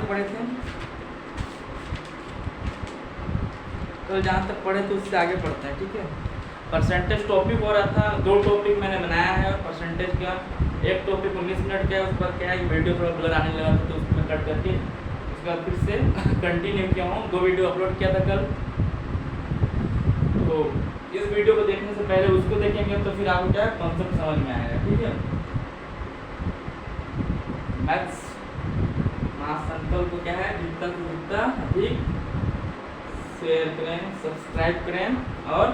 तक पढ़े थे? तो जहाँ तक पढ़े तो उससे आगे पढ़ते हैं, ठीक है। परसेंटेज टॉपिक हो रहा था, 2 टॉपिक मैंने बनाया है परसेंटेज का। एक टॉपिक 19 मिनट का है, उस पर क्या है वीडियो थोड़ा ब्लर आने लगा था तो उसको मैं कट करके उसके बाद फिर से कंटिन्यू किया हूँ। 2 वीडियो अपलोड किया था कल। तो इस वीडियो को देखने से पहले उसको देखेंगे तो फिर आपको क्या है कॉन्सेप्ट समझ में आएगा, ठीक है। मैथ्स महासंकल्प को क्या है जितना से जितना अधिक शेयर करें, सब्सक्राइब करें और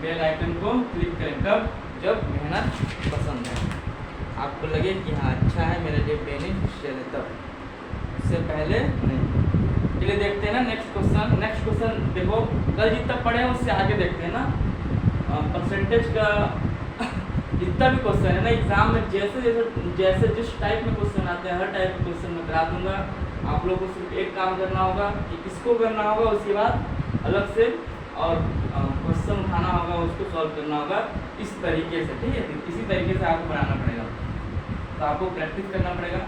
बेल आइकन को क्लिक करें। कब? जब मेहनत पसंद है, आपको लगे कि हाँ अच्छा है मेरे लिए बेनिफिशियल है, तब। इससे पहले नहीं। चलिए देखते हैं ना नेक्स्ट क्वेश्चन। देखो कल जितना पढ़े हैं उससे आगे देखते हैं ना। परसेंटेज का जितना भी क्वेश्चन है ना एग्जाम में, जैसे जिस टाइप में क्वेश्चन आते हैं हर टाइप के क्वेश्चन मैं करा दूंगा। आप लोगों को सिर्फ एक काम करना होगा कि किसको करना होगा, उसके बाद अलग से और क्वेश्चन उठाना होगा, उसको सॉल्व करना होगा इस तरीके से, ठीक है। इसी तरीके से आपको बनाना पड़ेगा, तो आपको प्रैक्टिस करना पड़ेगा।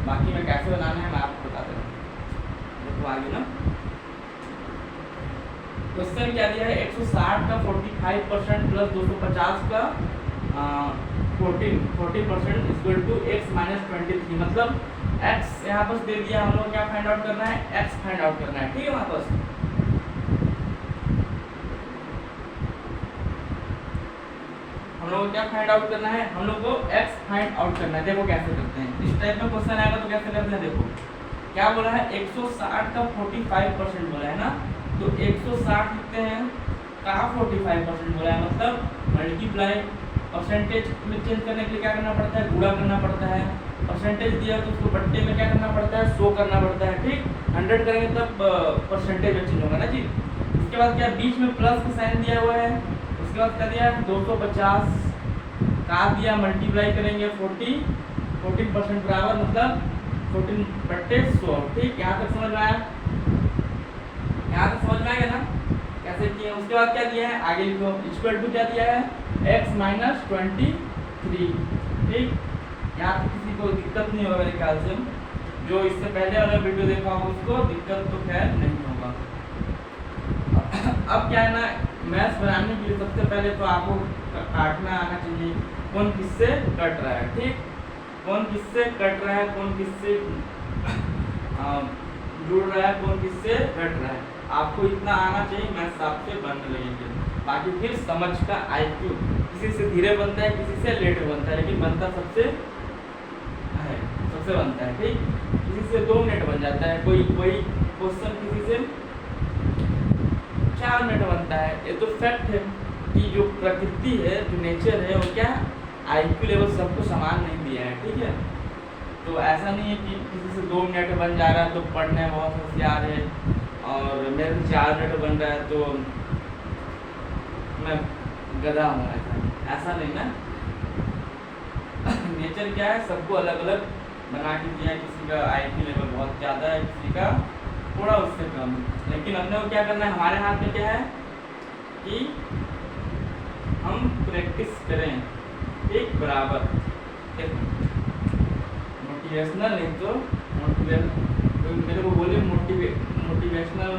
बाकी मैं कैसे बनाना है मैं आपको बता दे रहा हूँ। देखो आगे ना क्वेश्चन क्या दिया है, 160 का 45% प्लस 250 का 40% इक्वल टू x माइनस 23। मतलब x यहाँ पर दे दिया, हम लोग क्या फाइंड आउट करना है, x फाइंड आउट करना है, ठीक है। वहाँ पर हम लोग को क्या फाइंड आउट करना है, हम लोग को x फाइंड आउट करना है। देखो कैसे करते हैं, इस टाइप में क्वेश्चन आएगा तो कैसे करते हैं। देखो क्या बोला है, 160 का 45% बोला है ना, तो 160 लिखते हैं का 45% बोला है, मतलब मल्टीप्लाई। परसेंटेज में चेंज करने के लिए क्या करना पड़ता है, गुणा करना पड़ता है। परसेंटेज दिया तो उसको बट्टे में क्या करना पड़ता है, 100 करना पड़ता है, ठीक। 100 करेंगे तब परसेंटेज में चेंज होगा ना जी। इसके बाद क्या बीच में प्लस का साइन दिया हुआ है, उसके बाद क्या दिया है 250 का दिया, मल्टीप्लाई करेंगे 14% बराबर मतलब 14/100, ठीक। यहाँ तक समझ में आया, यहाँ तक समझ में आएगा ना कैसे किया। उसके बाद क्या दिया है आगे लिखो, इक्वल टू क्या दिया है x माइनस 23, ठीक। यहाँ पे किसी को दिक्कत नहीं होगा मेरे ख्याल से, जो इससे पहले वाला वीडियो देखा होगा उसको दिक्कत तो खैर नहीं होगा। अब क्या है ना, मैथ्स बनाने के लिए सबसे पहले तो आपको काटना आना चाहिए, कौन किससे कट रहा है, ठीक। कौन किससे कट रहा है, कौन किससे जुड़ रहा है, कौन किससे घट रहा है, आपको इतना आना चाहिए, मैथ्स आपसे बनने लगेंगे। बाकी फिर समझ का IQ किसी से धीरे बनता है, किसी से लेट बनता है, लेकिन बनता सबसे बनता है, ठीक। किसी से 2 मिनट बन जाता है, कोई क्वेश्चन किसी से 4 मिनट बनता है। ये तो फैक्ट है कि जो प्रकृति है, जो नेचर है, वो क्या IQ लेवल सबको समान नहीं दिया है, ठीक है। तो ऐसा नहीं है कि किसी से 2 मिनट बन जा रहा है तो पढ़ने में बहुत होशियार है, और मेरे से 4 मिनट बन रहा है तो मैं गधा हूँ, ऐसा नहीं ना। नेचर क्या है, सबको अलग अलग बना के दिया है। किसी का IQ लेवल बहुत ज़्यादा है, किसी का थोड़ा उससे कम। लेकिन अपने को क्या करना है, हमारे हाथ में क्या है कि हम प्रैक्टिस करें, ठीक बराबर। मोटिवेशनल नहीं तो मेरे को बोले मोटिवेशनल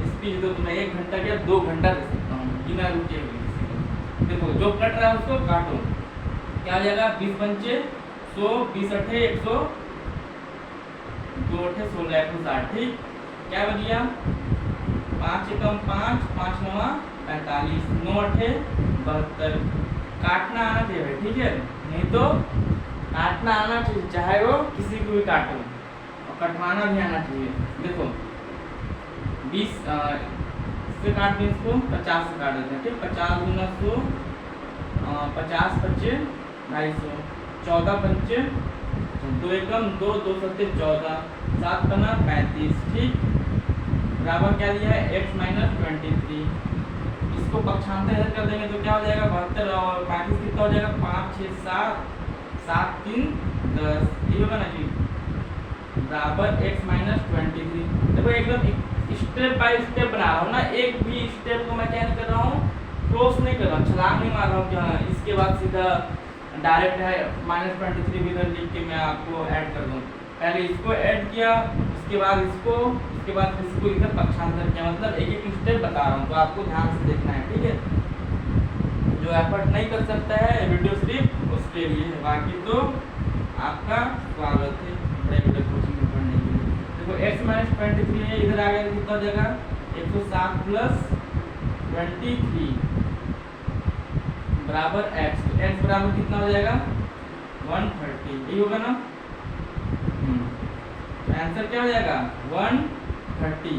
स्पीच दो तो मैं 1 घंटा क्या 2 घंटा दे सकता हूँ बिना रुके हुए। देखो जो कट रहा है उसको काटो, क्या हो जाएगा 20 पंचे 100, 20 अठे 100, 2 अठे 16, 160, ठीक। क्या बन गया 5 एकम 5, 5 नवा 45, 9 अठे 72। काटना आना चाहिए, ठीक है, नहीं तो काटना आना चाहिए, चाहे वो किसी को भी काटो, और कटवाना भी आना चाहिए। देखो 20 से काट दें, इसको 50 से काट देते हैं, ठीक। 50 गुना 100, 50 पच्चे 250, 14 पंचे 2 एकम 2, 2 सत्ते 14, 7 पन्ना 35, ठीक। बराबर क्या दिया है x माइनस 23। इसको पक्षांतर कर देंगे तो क्या हो जाएगा 72, और 35 कितना हो जाएगा 5, 6, 7, 7, 3, 10, ये होगा ना जी, बराबर x माइनस 23। देखो एकदम स्टेप बाय स्टेप बना रहा हूँ ना, एक भी स्टेप को मैं क्या नहीं कर रहा हूँ, क्रॉस नहीं कर रहा हूँ, छलांग नहीं मार रहा हूँ। क्या इसके बाद सीधा डायरेक्ट है -23 भी इधर लिख के मैं आपको ऐड कर दूँ, पहले इसको ऐड किया, उसके बाद इसको, उसके बाद इसको इधर पक्षांतर किया, मतलब एक एक स्टेप बता रहा हूँ तो आपको ध्यान से देखना है, ठीक है। जो एफर्ट नहीं कर सकता है वीडियो सिर्फ उसके लिए है, बाकी तो आपका स्वागत है बड़े बड़े कोचिंग में पढ़ने के लिए। देखो x माइनस 23 है, इधर आ गया कितना जगह 107 प्लस 23 बराबर x, x बराबर कितना हो जाएगा 130, यही होगा ना। तो आंसर क्या हो जाएगा 130।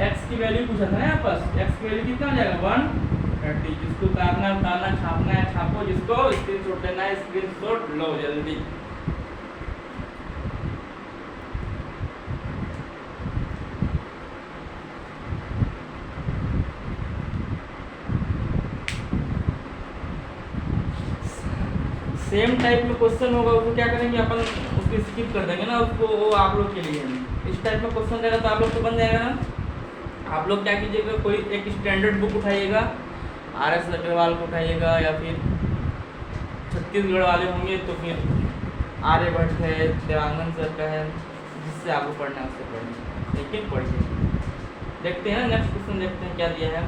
x की वैल्यू पूछा था ना यहाँ पर, x की वैल्यू कितना हो जाएगा 130। जिसको उतारना उतारना, छापना है छापो, जिसको स्क्रीनशॉट लेना है स्क्रीनशॉट लो जल्दी। सेम टाइप में क्वेश्चन होगा, उसको क्या करेंगे अपन, उसको स्किप कर देंगे ना उसको, वो आप लोग के लिए है। इस टाइप में क्वेश्चन रहेगा तो आप लोग तो बन जाएगा ना। आप लोग क्या कीजिएगा, कोई एक स्टैंडर्ड बुक उठाइएगा, RS अग्रवाल को उठाइएगा, या फिर छत्तीसगढ़ वाले होंगे तो फिर आर्यभट्ट है, देवांगन सर का है, जिससे आपको पढ़ना है उससे पढ़ना, लेकिन पढ़िए। देखते हैं नेक्स्ट क्वेश्चन, देखते हैं क्या दिया है।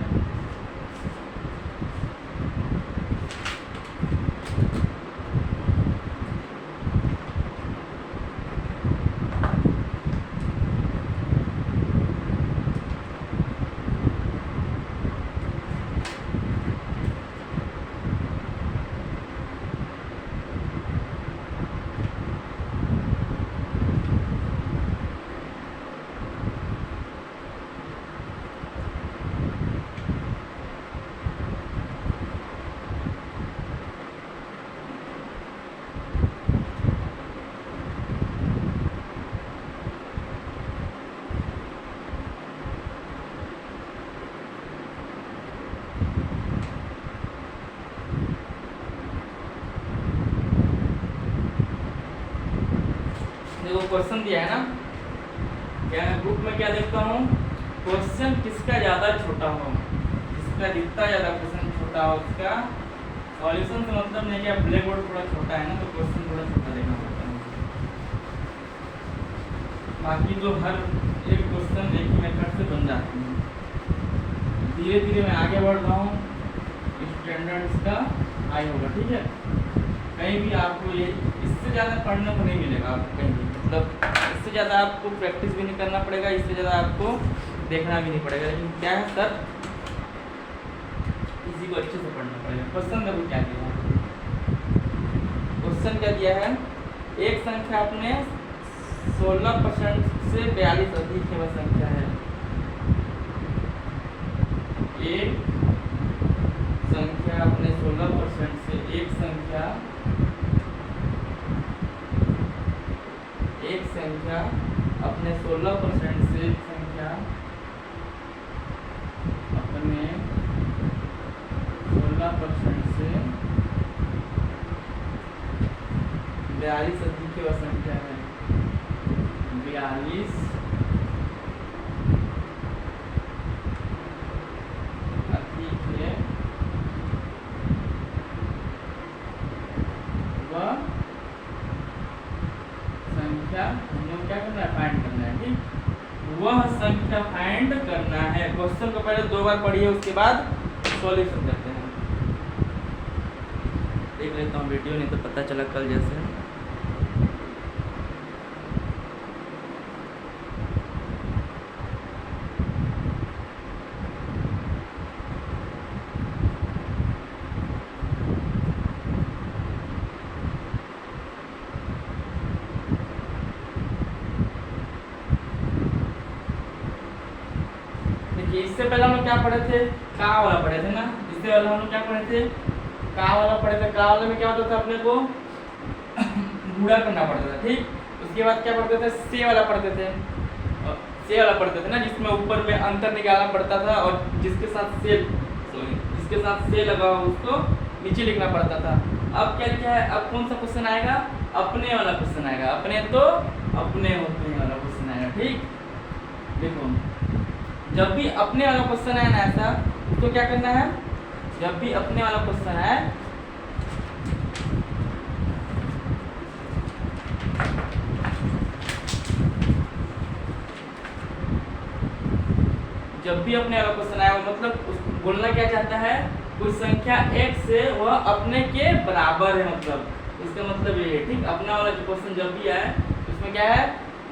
देखो क्वेश्चन दिया है ना, क्या मैं ग्रुप में क्या देखता हूँ, क्वेश्चन किसका ज़्यादा छोटा हो, जिसका जितना ज़्यादा क्वेश्चन छोटा हो उसका सॉल्यूशन से मतलब नहीं कि ब्लैक बोर्ड थोड़ा छोटा है ना तो क्वेश्चन थोड़ा छोटा देखना पड़ता है। बाकी तो हर एक क्वेश्चन एक ही मेथड से बन जाती है। धीरे धीरे मैं आगे बढ़ रहा हूँ, स्टैंडर्ड इसका हाई होगा, ठीक है। कहीं भी आपको ये इससे ज़्यादा पढ़ने को नहीं मिलेगा आपको कहीं भी, मतलब इससे ज़्यादा आपको प्रैक्टिस भी नहीं करना पड़ेगा, इससे ज़्यादा आपको देखना भी नहीं पड़ेगा। लेकिन क्या है सर, इसी को अच्छे से पढ़ना पड़ेगा। क्वेश्चन देखो क्या दिया है, क्वेश्चन क्या दिया है, एक संख्या अपने 16% से 42 अधिक है वह संख्या है। एक संख्या अपने 16% से, एक संख्या अपने 16% से, संख्या अपने 16% से 42 अधिक है वह संख्या है। 42 अधिक है वह संख्या, हमें क्या करना है, फाइंड करना है, ठीक। वह संख्या फाइंड करना है। क्वेश्चन को पहले 2 बार पढ़िए, उसके बाद सॉल्यूशन करते हैं। देख लेता हूँ वीडियो, नहीं तो पता चला कल जैसे। इससे पहले हम क्या पढ़े थे, का वाला पढ़े थे ना। इससे पहले हम क्या पढ़े थे, का वाला पढ़े थे। का वाले में क्या होता था, अपने को गुणा करना पड़ता था, ठीक। उसके बाद क्या पढ़ते थे, से वाला पढ़ते थे, से वाला पढ़ते थे ना, जिसमें ऊपर में अंतर निकालना पड़ता था और जिसके साथ से लगा हो उसको नीचे लिखना पड़ता था। अब क्या लिखा है, अब कौन सा क्वेश्चन आएगा, अपने वाला क्वेश्चन आएगा। अपने तो अपने होते वाला क्वेश्चन आएगा, ठीक। देखो जब भी अपने वाला क्वेश्चन आए ना ऐसा, तो क्या करना है, जब भी अपने वाला क्वेश्चन आए जब भी अपने वाला क्वेश्चन आएगा मतलब बोलना क्या चाहता है, कोई संख्या x है वह अपने के बराबर है, मतलब इसका मतलब ये है। ठीक, अपना वाला जो क्वेश्चन जब भी आए उसमें क्या है,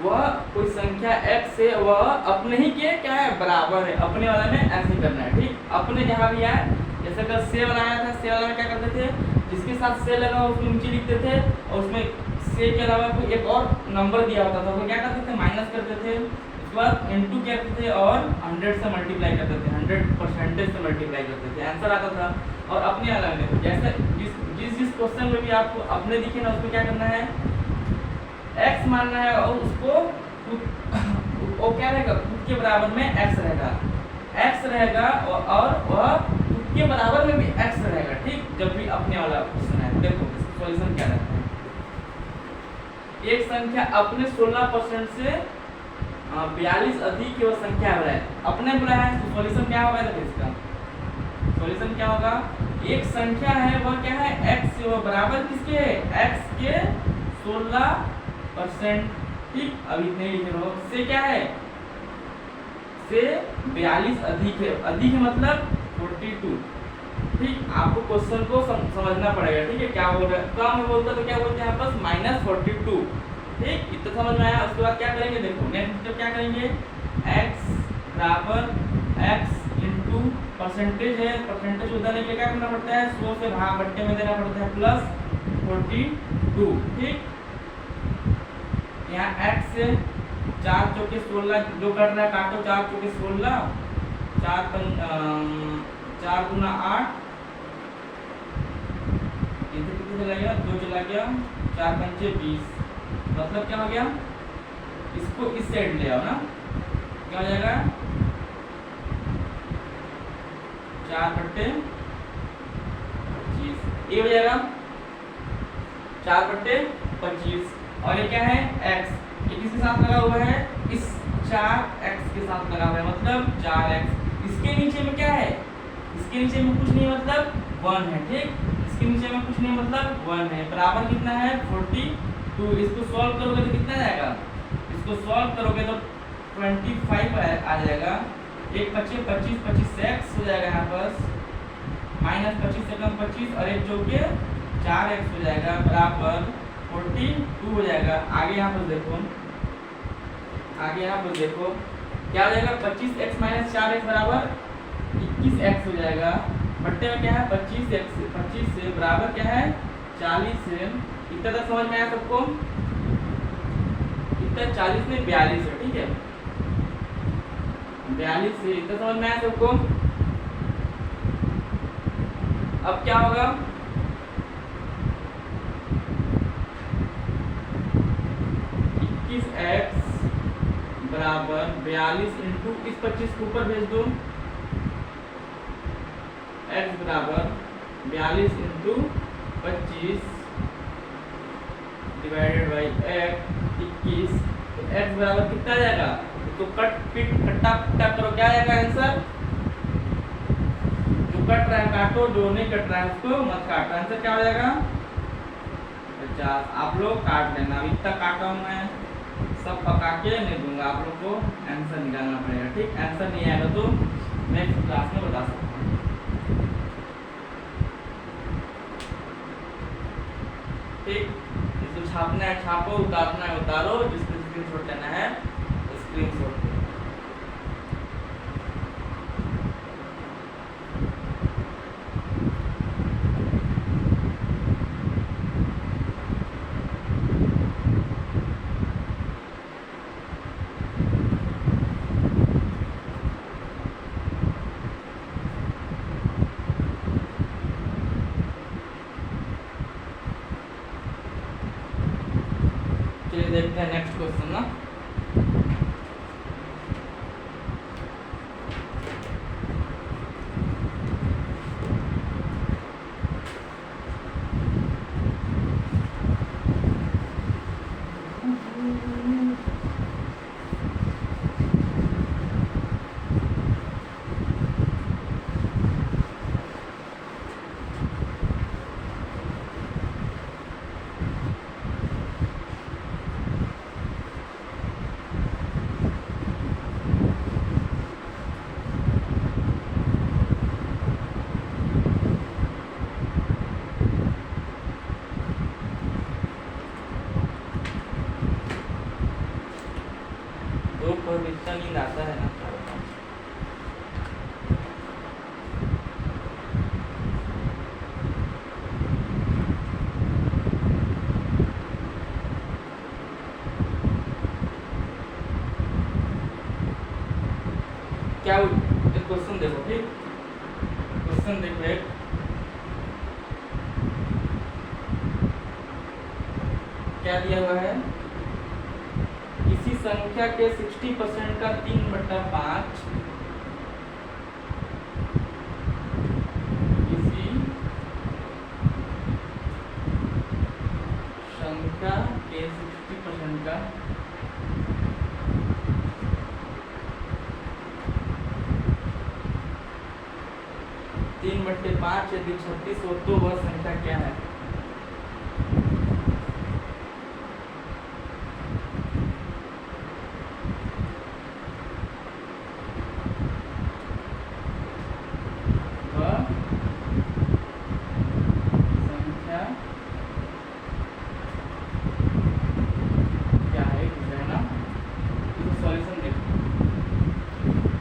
वह कोई संख्या x है वह अपने ही के क्या है बराबर है, अपने वाला में ऐसे करना है। ठीक, अपने जहाँ भी आए, जैसे अगर से बनाया था, से वाला में क्या करते थे, जिसके साथ से लगा उसको नीचे लिखते थे और उसमें से के अलावा कोई एक और नंबर दिया होता था, वो क्या करते थे माइनस करते थे, उसके बाद इनटू करते थे और 100 से मल्टीप्लाई करते थे, 100% से मल्टीप्लाई करते थे, आंसर आता था। और अपने वाला में जैसे जिस क्वेश्चन में भी आपको अपने दिखे ना, उसमें क्या करना है, x मानना है और उसको वो क्या रहेगा, खुद के बराबर में x रहेगा और वह खुद के बराबर में भी x रहेगा। ठीक, जब भी अपने वाला क्वेश्चन है, देखो इसका सॉल्यूशन क्या रहता है। एक संख्या अपने 16% से 42 अधिक वह संख्या है, अपने बोला है, तो सॉल्यूशन क्या होगा, देखो इसका सॉल्यूशन क्या होगा, एक संख्या है वह क्या है x से वह बराबर किसके है, x के 16%। ठीक, अब इतने लिख लो, से क्या है, से 42 अधिक है, अधिक है मतलब 42। ठीक, आपको क्वेश्चन को समझना पड़ेगा। ठीक है, क्या बोल रहा है, कम में बोलता तो क्या बोलते हैं यहाँ पर -42। ठीक, इतना समझ में आया। उसके बाद क्या करेंगे, देखो नेक्स्ट स्टेप क्या करेंगे, x बराबर x इंटू परसेंटेज है, परसेंटेज उधर के क्या करना पड़ता है, 100 से भाग बट्टे में देना पड़ता है, प्लस 42। ठीक, यहाँ x से 4 चौके 16 जो कट रहा है काटो, 4 चौके 16, 4 गुना 8, इधर कितने चला गया, 2 चला गया, 4 पंचे 20, मतलब क्या हो गया, इसको इस साइड ले आओ ना, क्या हो जाएगा 4 बट्टे 25, ये हो जाएगा 4 बट्टे 25। और ये क्या है x, ये किसके साथ लगा हुआ है, इस 4x के साथ लगा हुआ है, मतलब 4x। इसके नीचे में क्या है, इसके नीचे में कुछ नहीं मतलब 1 है। ठीक, इसके नीचे में कुछ नहीं मतलब 1 है, बराबर कितना है 42। इसको सॉल्व करोगे तो कितना जाएगा, इसको सॉल्व करोगे तो 25 आ जाएगा, एक 25 25 25 से x हो जाएगा यहाँ पर, -25 से कम 25 और एक चौके 4x हो जाएगा, बराबर 42 हो जाएगा। आगे यहाँ पर देखो, आगे यहाँ पर देखो क्या हो जाएगा, 25x - 4x बराबर 21x हो जाएगा, बट्टे में क्या है 25x, 25 से बराबर क्या है 40 है। इतना तक समझ में आया सबको, इतना 40 में 42 है। ठीक है, 42 से इतना समझ में आया सबको। अब क्या होगा, x बराबर 42 इंटू इस 25 को ऊपर भेज दो, x बराबर 42 इंटू 25 डिवाइडेड बाई x 21, तो x बराबर कितना आ जाएगा, तो कट्टा करो, क्या आएगा आंसर, जो कट रहा है काटो, जो नहीं कट रहा है उसको मत काटो, आंसर क्या हो जाएगा 50। आप लोग काट लेना, इतना काटा हूँ मैं, सब पका के नहीं दूंगा, आप लोग को आंसर निकालना पड़ेगा। ठीक, आंसर नहीं आएगा तो नेक्स्ट क्लास में बता सकता हूँ। ठीक, इसको छापना है छापो, उतारना है उतारो, जिसको स्क्रीनशॉट लेना है स्क्रीनशॉट। देखते हैं नेक्स्ट क्वेश्चन ना, और इतना नींद आता है ना। क्या एक क्वेश्चन देखो, ठीक, क्वेश्चन देखो एक, क्या दिया हुआ है, किसी संख्या के 60% का 3/5 किसी संख्या के 60% का 3/5 यदि 36 हो तो वह संख्या क्या है? वह संख्या क्या है, है ना। तो सॉल्यूशन देखो,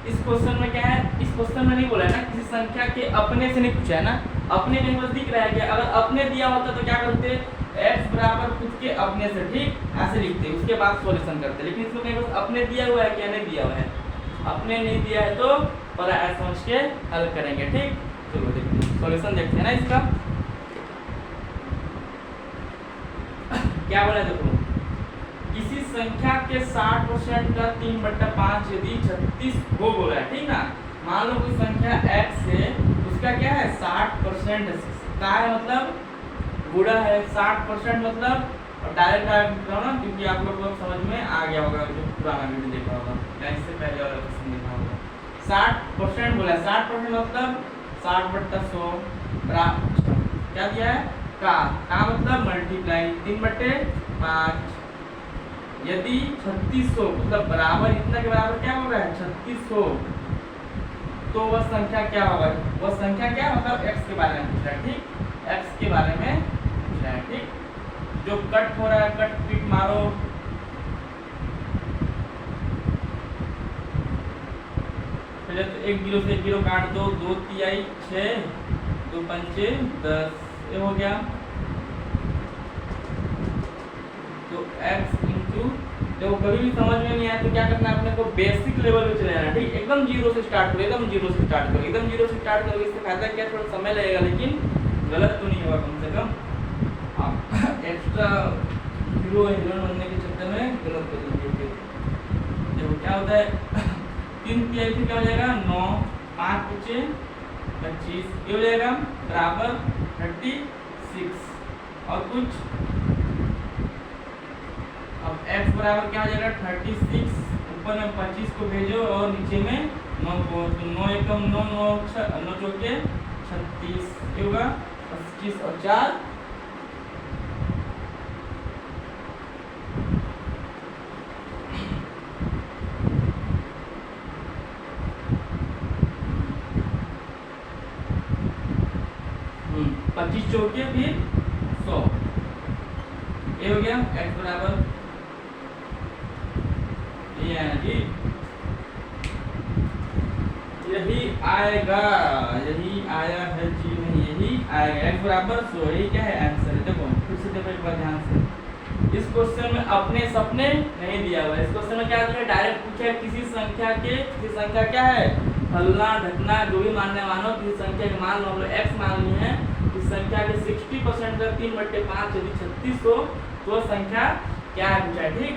इस क्वेश्चन में क्या है, इस क्वेश्चन में नहीं बोला है ना किसी संख्या के अपने से नहीं पूछा है ना, अपने कहीं बस दिख रहा है कि अगर अपने दिया होता तो क्या करते, x बराबर खुद के अपने से, ठीक, ऐसे लिखते, उसके बाद सॉल्यूशन करते, लेकिन इसमें कहीं बस अपने दिया हुआ है, क्या नहीं दिया हुआ है, अपने नहीं दिया है तो पर ऐसा समझ के हल करेंगे, ठीक। चलो देखते हैं सॉल्यूशन, देखते हैं ना इसका क्या बोला, देखो किसी संख्या के 60% का 3/5 यदि 36 हो बोला है, ठीक ना। मान लो कोई संख्या x है, उसका क्या है 60% का है, मतलब गुणा है 60%, मतलब और डायरेक्ट लिख रहा हूँ ना, क्योंकि आप लोग को समझ में आ गया होगा जो पुराना वीडियो देखा होगा या इससे पहले वाला क्वेश्चन देखा होगा। 60% बोला है, 60% मतलब 60/100 क्या दिया है, का मतलब मल्टीप्लाई 3/5 यदि 3600 मतलब बराबर इतना के बराबर क्या हो रहा है 3600, तो वह संख्या क्या होगा, वह संख्या क्या मतलब x के बारे में पूछ रहा है, ठीक, x के बारे में पूछ रहा है, ठीक। जो कट हो रहा है कट पिट मारो, पहले तो 1 0 से 1 0 काट दो, 2 3 6 2 5 10, ये हो गया। तो x इंटू, देखो कभी भी समझ में नहीं आया तो क्या करना है, अपने को बेसिक लेवल पे चले जाना, ठीक, एकदम 0 से स्टार्ट करो, एकदम 0 से स्टार्ट करो, एकदम 0 से स्टार्ट करोगे, इससे फायदा क्या, थोड़ा समय लगेगा लेकिन गलत तो नहीं होगा कम से कम। आप एक्स्ट्रा हीरो हीरोइन बनने के चक्कर में गलत कर दीजिए। देखो क्या होता है 3 3 क्या हो जाएगा 9, 5 5 25, ये हो जाएगा बराबर 36, और कुछ, अब x बराबर क्या हो जाएगा 36, ऊपर में 25 को भेजो और नीचे में 9 को, तो 9 एकम 9 9 चौके 36, ये होगा 25 और 4 25 चौके फिर 100, ये हो गया x बराबर ये है जी, यही आएगा, यही आया है जी, नहीं यही आएगा, x बराबर 100, यही क्या है आंसर है। देखो फिर से देखो एक बार ध्यान से, इस क्वेश्चन में अपने सपने नहीं दिया हुआ है, इस क्वेश्चन में क्या दिया है, डायरेक्ट पूछा है किसी संख्या क्या है, फलना ढकना जो भी मानने मानो, किसी संख्या के मान लो x मान ली है, इस संख्या के 60% का 3/5 यदि 36 हो तो संख्या क्या है पूछा है, ठीक।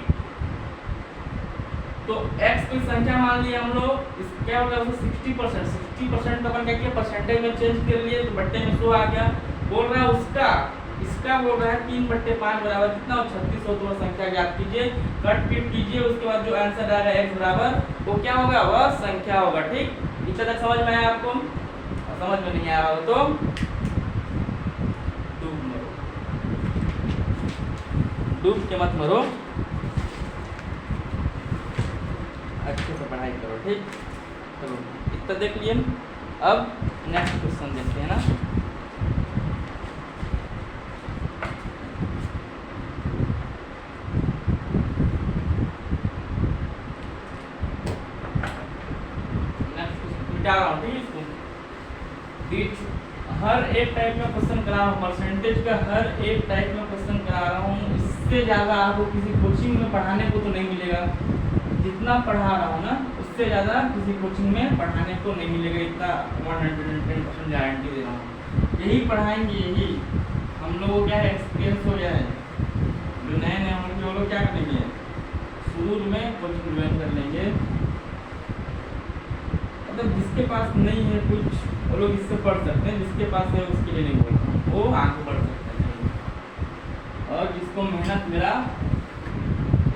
तो x कोई संख्या मान लिया हम लोग, इस क्या होगा उसको 60% का अपन क्या किया परसेंटेज में चेंज कर लिए, तो बट्टे में 100 आ गया, बोल रहा है उसका, इसका बोल रहा है 3/5 बराबर कितना हो 36 हो, तो संख्या ज्ञात कीजिए, कट पीट कीजिए, उसके बाद जो आंसर आएगा x बराबर वो क्या होगा, वह संख्या होगा, ठीक। इतना तक समझ में आया आपको, समझ में नहीं आया हो तो डूब के मत मरो, अच्छे से पढ़ाई करो, ठीक। चलो इतना देख लिए, अब नेक्स्ट क्वेश्चन देखते हैं ना। मिटा रहा हूँ, ठीक है। इसको हर एक टाइप में क्वेश्चन करा रहा हूँ, परसेंटेज का हर एक टाइप में क्वेश्चन करा रहा हूँ। इससे ज़्यादा आपको किसी कोचिंग में पढ़ाने को तो नहीं मिलेगा। जितना पढ़ा रहा हूँ ना, उससे ज़्यादा किसी कोचिंग में पढ़ाने को नहीं मिलेगा। इतना 110% गारंटी दे रहा हूँ। यही पढ़ाएंगे, यही हम लोगों को क्या है, एक्सपीरियंस हो गया है। जो नए नए होंगे वो लोग क्या करेंगे, शुरू में कोचिंग ज्वाइन कर लेंगे। मतलब जिसके पास नहीं है कुछ, वो लोग इससे पढ़ सकते हैं। जिसके पास है उसके लिए नहीं बोल रहा हूँ, वो आगे बढ़ सकते हैं। और जिसको मेहनत मिला,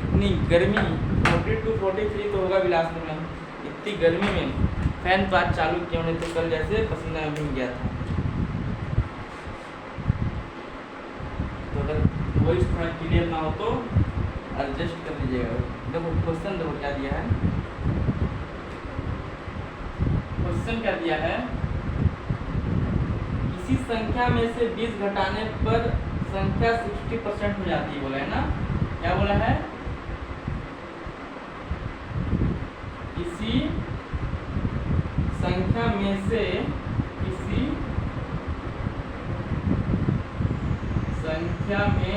इतनी गर्मी 40 to 43 तो होगा बिलासपुर में, इतनी गर्मी में फैन तो आज चालू किया उन्हें, तो कल जैसे पसीना भीग गया था। तो अगर वही थोड़ा क्लियर ना हो तो एडजस्ट कर लीजिएगा। देखो क्वेश्चन देखो क्या दिया है, क्वेश्चन क्या दिया है, किसी संख्या में से 20 घटाने पर संख्या 60% हो जाती है, बोला है ना। क्या बोला है, किसी संख्या में से, किसी संख्या में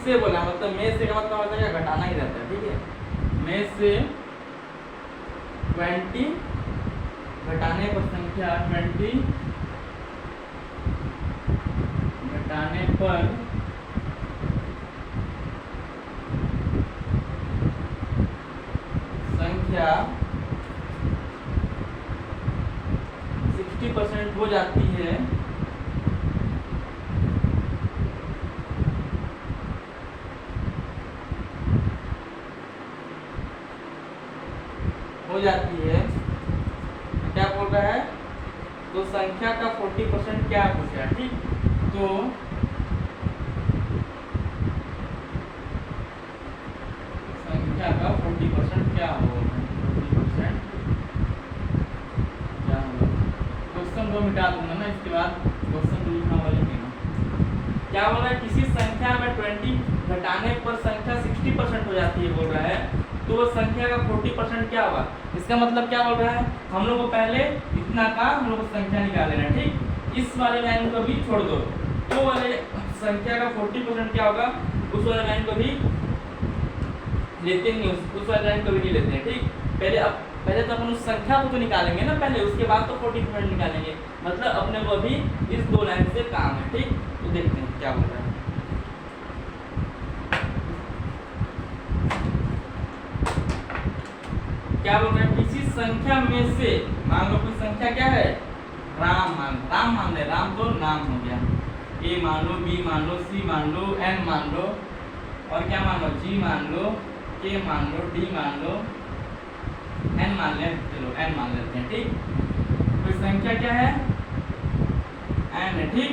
से बोला, मतलब में से का मतलब होता है घटाना ही रहता है, ठीक है। में से 20 घटाने पर संख्या 20 घटाने पर संख्या 60% हो जाती है, क्या बोल रहा है, तो संख्या का 40% क्या पूछा, ठीक। तो संख्या का 40% क्या होगा, 40% क्या होगा। क्वेश्चन को मिटा दूंगा ना, इसके बाद क्वेश्चन को लिखना वाले ना। क्या बोल रहा है, किसी संख्या में 20 घटाने पर संख्या 60% हो जाती है, बोल रहा है। तो संख्या का 40% क्या होगा, इसका मतलब क्या बोल रहा है, हम लोग को पहले इतना का हम लोग को संख्या निकाल लेना, ठीक। इस वाले लाइन को भी छोड़ दो, तो वाले संख्या का 40% क्या होगा, उस वाले लाइन को भी लेते नहीं, उस वाले लाइन को भी नहीं लेते हैं, ठीक। पहले तो अपन उस संख्या को तो निकालेंगे ना पहले, उसके बाद तो 40% निकालेंगे। मतलब अपने को अभी इस दो लाइन से काम है, ठीक। तो देखते हैं क्या बोल रहा है। क्या बोल रहे हैं, किसी संख्या में से, मान लो कोई संख्या क्या है, राम मान ले, राम तो नाम हो गया। ए मान लो, बी मान लो, सी मान लो, एन मान लो, और क्या मान लो, जी मान लो, के मान लो, डी मान लो, एन मान ले, चलो एन मान लेते हैं, ठीक। कोई संख्या क्या है, एन है, ठीक।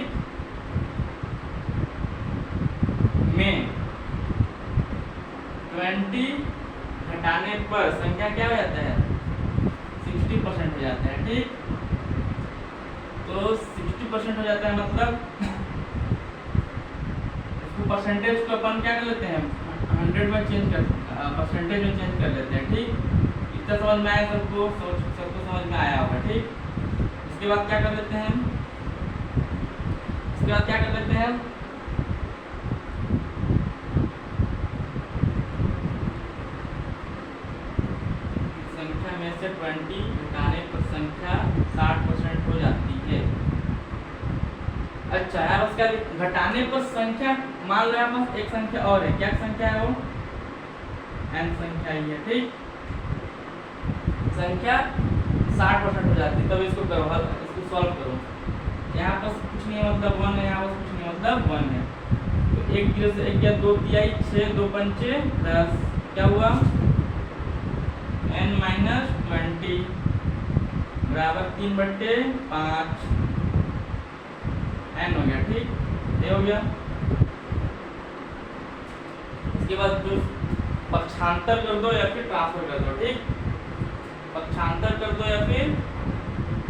में 20 घटाने पर संख्या क्या हो जाता है, 60% हो जाता है, ठीक। तो 60% हो जाता है, मतलब इसको परसेंटेज को अपन क्या कर लेते हैं, 100 में चेंज कर, परसेंटेज में चेंज कर लेते हैं, ठीक। इतना समझ में आया सबको, सबको समझ में आया होगा, ठीक। इसके बाद क्या कर लेते हैं, इसके बाद क्या कर लेते हैं, संख्या में से 20 घटाने पर संख्या 60% हो जाती है। अच्छा यार, उसका घटाने पर संख्या, मान लो यहाँ एक संख्या और है, क्या संख्या है वो, n संख्या ही है, ठीक। संख्या 60% हो जाती है, तब इसको करो हल, इसको सॉल्व करो। यहाँ पर कुछ नहीं है मतलब 1 है, यहाँ पर कुछ नहीं मतलब 1 है। तो 1 0 से 1 गया, 2 तिहाई, 6 2 पंचे 10, क्या हुआ, n माइनस 20 बराबर 3/5 n हो गया, ठीक। ये हो गया। इसके बाद जो पक्षांतर कर दो या फिर ट्रांसफर कर दो, ठीक। पक्षांतर कर दो या फिर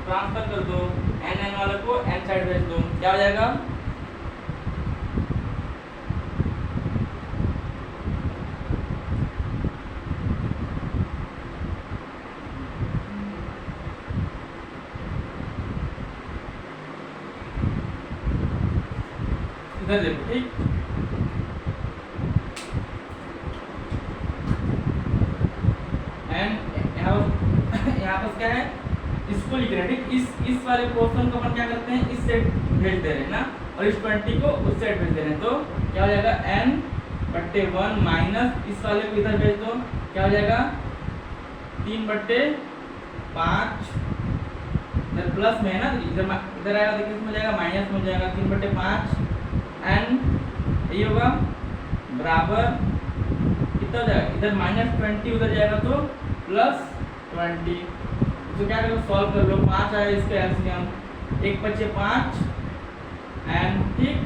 ट्रांसफर कर दो, n वाले को n साइड भेज दो, क्या हो जाएगा, इधर देखो ठीक, एंड यहाँ पर क्या है, इसको लिख रहे हैं ठीक। इस वाले पोर्शन को अपन क्या करते हैं, इस सेट भेज दे रहे हैं ना, और इस 20 को उस सेट भेज दे रहे हैं, तो क्या हो जाएगा n/1 माइनस इस वाले को इधर भेज दो, क्या हो जाएगा 3/5, इधर प्लस में है ना, इधर आएगा देखिए इसमें जाएगा माइनस में हो जाएगा 3/5 एंड ये होगा बराबर कितना हो जाएगा, इधर -20 उधर जाएगा तो +20। तो क्या करो, सॉल्व कर लो, 5 आया इसका एलसीएम, 1 बचे 5 एंड ठीक,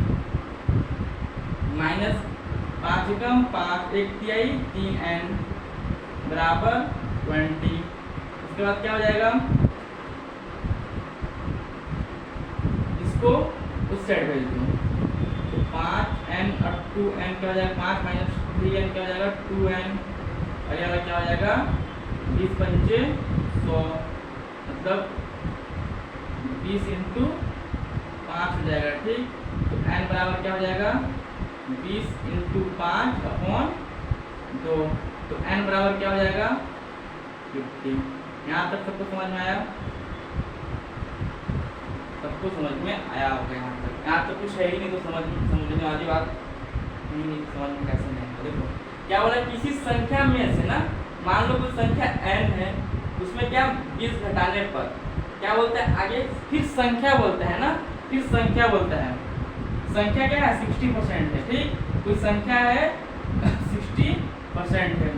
-5 एकम 5 1 तिहाई 3 एन बराबर 20। उसके बाद क्या हो जाएगा, इसको उस साइड भेज दो, तो 5n और 2n क्या हो जाएगा, 5 माइनस 3n क्या हो जाएगा 2n, और ये वाला क्या हो जाएगा 20 पंचे 100, मतलब 20 इंटू 5 हो जाएगा ठीक। तो n बराबर क्या हो जाएगा 20 इंटू 5 अपॉन 2, तो n बराबर क्या हो जाएगा 50। यहाँ तक सबको समझ में आया, सबको समझ में आया होगा यहाँ तक कुछ है ही नहीं, तो समझने वाली बात नहीं, समझ में कैसे नहीं। देखो क्या बोला, किसी संख्या में से ना, मान लो कोई संख्या n है, उसमें क्या 20 घटाने पर क्या बोलता है आगे, फिर संख्या बोलता है ना, फिर संख्या बोलता है, संख्या क्या है 60% है ठीक, कोई संख्या है 60% है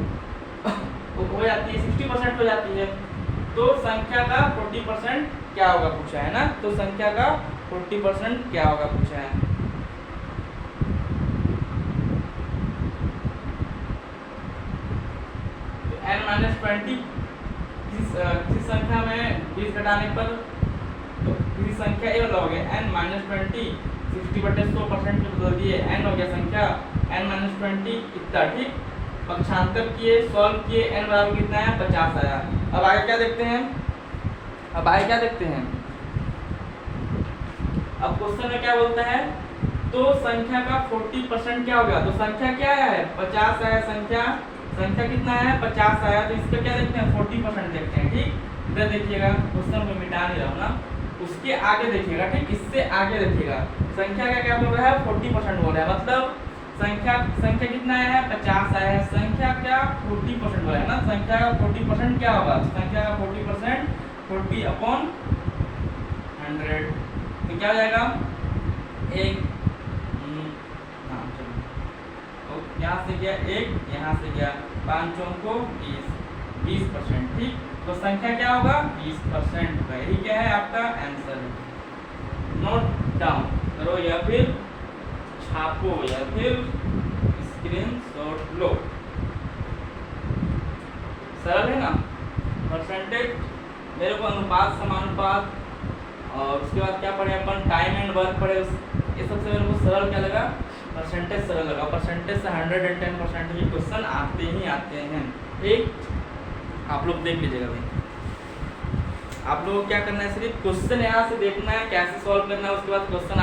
हो जाती है, 60% हो जाती है, तो संख्या का 40% क्या होगा पूछा है ना, तो संख्या का 40% क्या होगा पूछा है। तो n-20 किसी संख्या में 20 घटाने पर, तो किसी संख्या ये हो गया n-20 60/100% में बदल दिए, n हो गया संख्या n-20 इतना ठीक, पक्षांतर किए, सॉल्व किए, n बराबर कितना है 50 आया। अब आगे क्या देखते हैं, अब क्वेश्चन में क्या बोलता है, तो संख्या का 40% क्या होगा, तो संख्या क्या है 50 आया, संख्या कितना है 50 आया, तो इसका क्या देखते हैं 40% देखते हैं ठीक। इधर देखिएगा, क्वेश्चन में मिटा नहीं रहा हूं ना, उसके आगे देखिएगा ठीक, इससे आगे देखिएगा, संख्या का क्या बोल रहा है 40% बोल रहा है, मतलब संख्या कितना आया है 50 आया है, संख्या क्या 40% बोला है ना, संख्या का 40% क्या होगा, संख्या का 40% 40/100, तो क्या हो जाएगा एक, हाँ चलो, तो यहाँ से गया 1, यहाँ से गया 5 को 20% ठीक, तो संख्या क्या होगा 20% का, यही क्या है आपका आंसर। नोट डाउन करो या फिर छापो या फिर स्क्रीनशॉट लो, सरल है ना। परसेंटेज मेरे को अनुपात, समानुपात, और उसके बाद क्या पढ़े अपन टाइम एंड वर्क पढ़े, ये सबसे मेरे को सरल क्या लगा, परसेंटेज सरल लगा। परसेंटेज से 110% के क्वेश्चन आते ही आते हैं ठीक, आप लोग देख लीजिएगा भाई। आप लोगों को क्या करना है, सिर्फ क्वेश्चन यहाँ से देखना है कैसे सॉल्व करना है, उसके बाद क्वेश्चन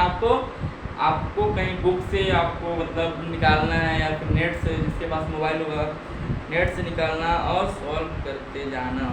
आपको कहीं बुक से आपको मतलब निकालना है, या फिर नेट से, जिसके पास मोबाइल होगा नेट से निकालना और सॉल्व करते जाना।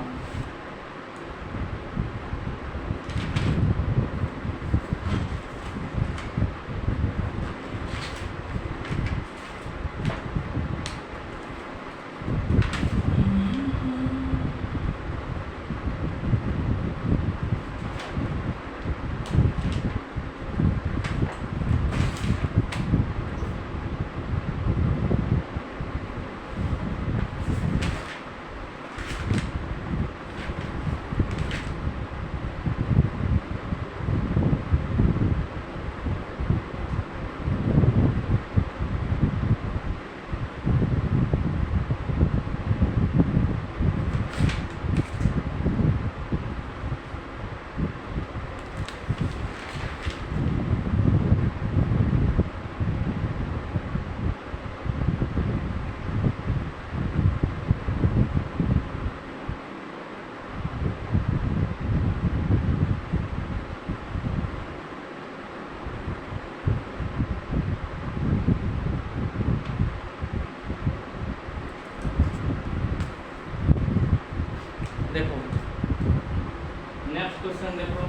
देखो नेक्स्ट क्वेश्चन देखो,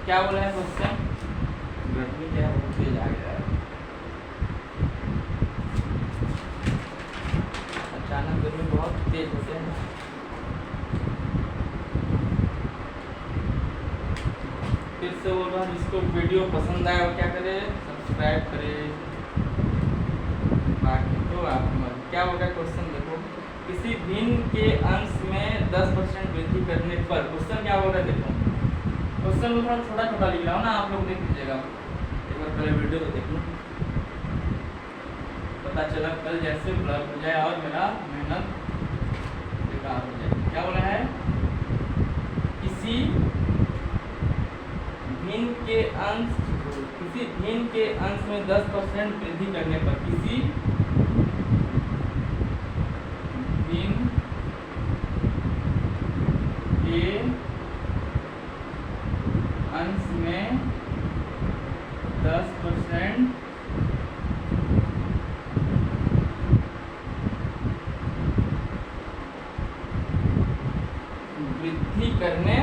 क्या बोला है क्वेश्चन, गर्मी क्या बहुत तेज आ गया है, अचानक गर्मी बहुत तेज होते हैं। फिर से बोल रहा हूँ, जिसको वीडियो पसंद आए वो क्या करे, सब्सक्राइब करे, बाकी तो आप क्या होगा। क्वेश्चन देखो, किसी भिन्न के अंश में 10% वृद्धि करने पर, क्वेश्चन क्या होगा देखो, क्वेश्चन में थोड़ा छोटा छोटा लिख रहा हूँ ना, आप लोग देख लीजिएगा, एक बार पहले वीडियो तो देख लो, पता चला कल जैसे ब्लर हो जाए और मेरा मेहनत बेकार हो जाए। क्या बोला है, किसी भिन्न के अंश में 10% वृद्धि करने पर, किसी भिन्न के अंश में 10% वृद्धि करने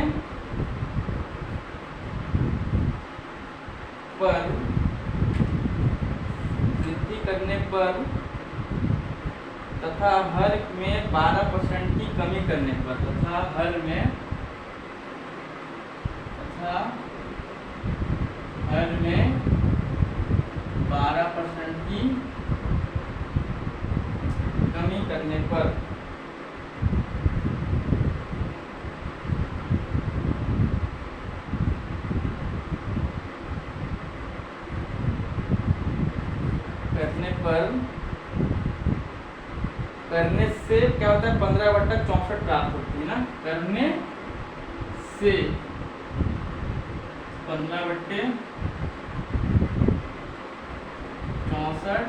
पर तथा हर में 12% की कमी करने पर, तथा हर में 12% की कमी करने पर करने से क्या होता है, 15/64 प्राप्त होती है ना, करने से 15/64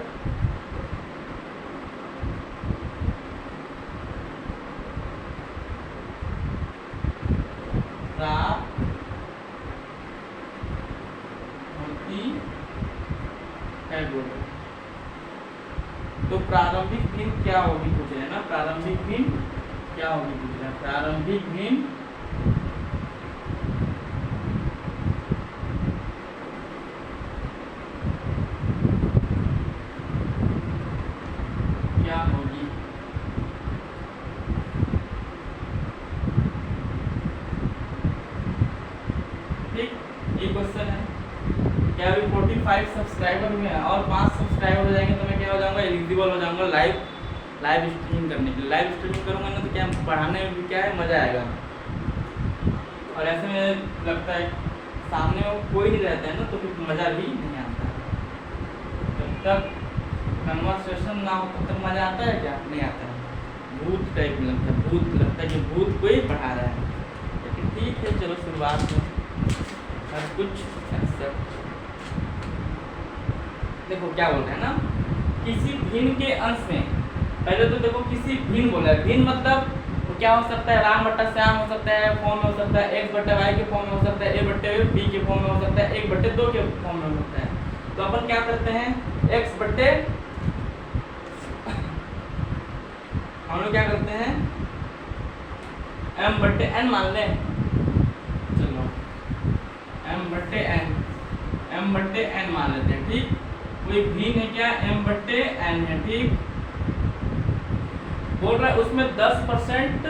प्राप्त होती है बोलो। तो प्रारंभिक भिन्न क्या होगी पूछ रहे हैं ना, प्रारंभिक भिन्न क्या होगी पूछ रहे हैं, प्रारंभिक भिन्न क्या होगी, ठीक, ये क्वेश्चन है। क्या अभी 45 सब्सक्राइबर हुए हैं और 5 सब्सक्राइबर हो जाएंगे तो मैं क्या हो जाऊंगा, एलिजिबल हो जाऊंगा लाइव स्ट्रीमिंग करने के लिए। लाइव स्ट्रीमिंग करूंगा ना तो क्या पढ़ाने में भी क्या है, मज़ा आएगा। और ऐसे में लगता है सामने में कोई नहीं रहता है ना तो फिर मज़ा भी नहीं आता। जब तक कन्वर्सेशन ना हो तब तक मज़ा आता है क्या, नहीं आता है, भूत टाइप में लगता है, भूत लगता है कि भूत कोई पढ़ा रहा है। लेकिन ठीक है, चलो शुरुआत में हर कुछ एक्सेप्ट। देखो क्या बोल रहे हैं ना, किसी भिन्न के अंश में, पहले तो देखो किसी भिन्न बोला है, भिन्न मतलब तो क्या हो सकता है, राम बट्टा श्याम हो सकता है फॉर्म में हो सकता है, x बट्टा y के फॉर्म में हो सकता है, a बट्टे b के फॉर्म में हो सकता है, 1/2 के फॉर्म में हो सकता है। तो अपन क्या करते हैं, x बट्टे, हम लोग क्या करते हैं m/n मान लें, चलो m/n मान लेते हैं, ठीक। कोई भिन्न है क्या, m/n है, ठीक। बोल रहा है उसमें 10%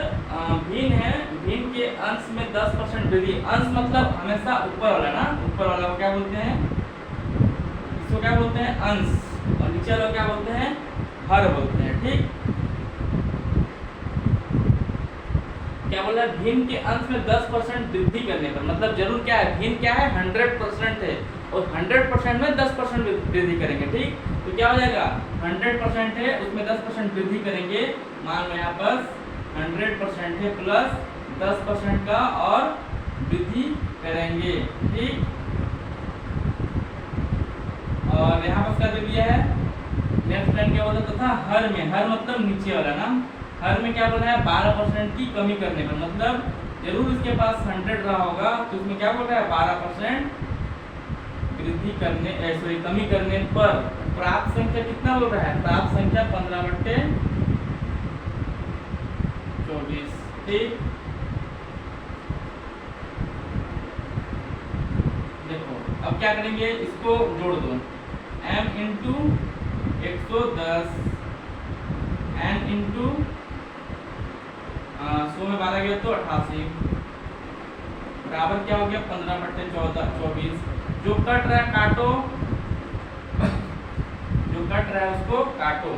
भिन्न है, भिन्न के अंश में 10% वृद्धि। अंश मतलब हमेशा ऊपर वाला ना, ऊपर वाला को क्या बोलते हैं, इसको क्या बोलते हैं अंश, और नीचे वाला क्या बोलते हैं, हर बोलते हैं, ठीक। क्या बोल रहा है, भिन्न के अंश में 10% वृद्धि करने पर, मतलब जरूर क्या है, भिन्न क्या है 100% है और 100% में 10% वृद्धि करेंगे, ठीक। तो क्या हो जाएगा, 100% है उसमें 10% वृद्धि करेंगे, मान लो यहाँ पर 100% है प्लस 10% का और वृद्धि करेंगे, ठीक। और यहाँ पर क्या दे दिया है, लेफ्ट हैंड क्या होता है, तथा हर में, हर मतलब नीचे वाला ना, हर में क्या बोला है 12% की कमी करने पर, मतलब जरूर इसके पास 100 रहा होगा तो उसमें क्या बोल रहा है 12% वृद्धि करने सॉरी कमी करने पर प्राप्त संख्या कितना बोल रहा है, प्राप्त संख्या 15/24। ठीक, देखो अब क्या करेंगे, इसको जोड़ दो, m इंटू 110 n इंटू 100 में 12 गया तो 88 बराबर क्या हो गया 15/24। जो कट रहा है काटो, जो कट रहा है उसको काटो।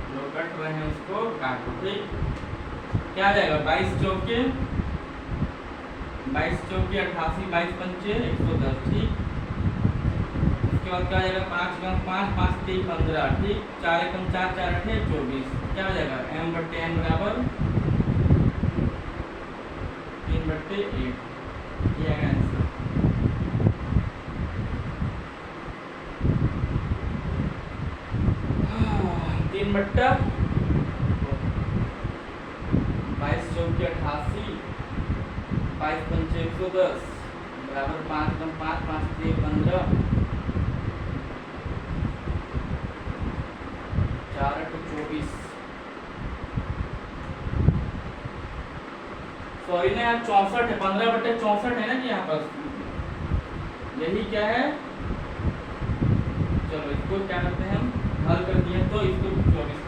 जो कट रहे हैं उसको काटो। ठीक, क्या आ जाएगा 22 चौके 88, 22 पंचे 110। ठीक, उसके बाद क्या हो जाएगा 5 × 5 5 3 15। ठीक, 4 × 4 4 8 24। क्या हो जाएगा m/n बराबर 3/8। ये आएगा आंसर। तीन बट्टा 22 चौके 88, 22 पंचे 110 बराबर 5 × 5 5 3 15, 4 8 24। सॉरी ना यार 64 है, 15/64 है ना जी यहाँ पर, यही क्या है। चलो इसको क्या करते हैं हम, हल कर दिए तो इसको 24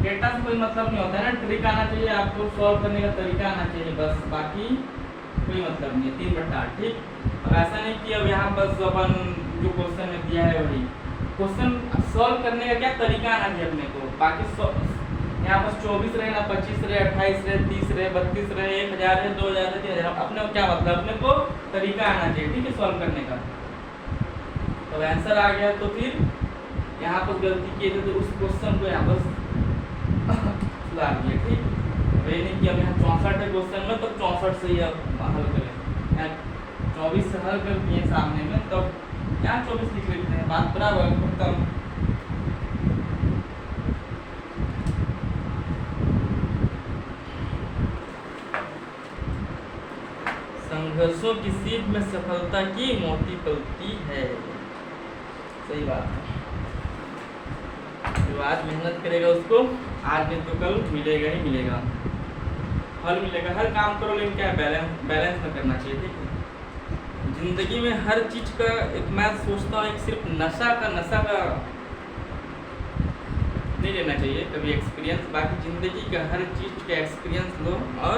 डेटा से कोई मतलब नहीं होता है ना, ट्रिक आना चाहिए आपको, सॉल्व करने का तरीका आना चाहिए बस, बाकी कोई मतलब नहीं है। 3/8। ठीक, अब ऐसा नहीं कि अब यहाँ बस अपन जो क्वेश्चन में दिया है वही क्वेश्चन सॉल्व करने का क्या तरीका आना चाहिए अपने को। बाकी यहाँ बस 24 रहे ना 25 रहे 28 रहे 30 रहे 32 रहे 1000 रहे 2000 रहे 3000, अपने को क्या मतलब, अपने को तरीका आना चाहिए। ठीक है, सॉल्व करने का। तो आंसर आ गया तो फिर यहाँ पर गलती किए थे तो उस क्वेश्चन को यहाँ पर सुधार दिया। ठीक, ये नहीं कि अब यहाँ 64 है क्वेश्चन में तो 64 से ही अब हल करें, 24 से हल कर दिए सामने में, तब यहाँ 24 लिख लेते हैं, बात बराबर खत्म। संघर्षों की सीध में सफलता की मोटी पलती है। सही बात है, जो आज मेहनत करेगा उसको आज नहीं तो कल मिलेगा ही मिलेगा, फल मिलेगा। हर काम करो लेकिन क्या बैलेंस में करना चाहिए। ठीक है, जिंदगी में हर चीज का एक मैं सोचता हूँ, एक सिर्फ नशा का नहीं लेना चाहिए कभी एक्सपीरियंस, बाकी जिंदगी का हर चीज का एक्सपीरियंस लो और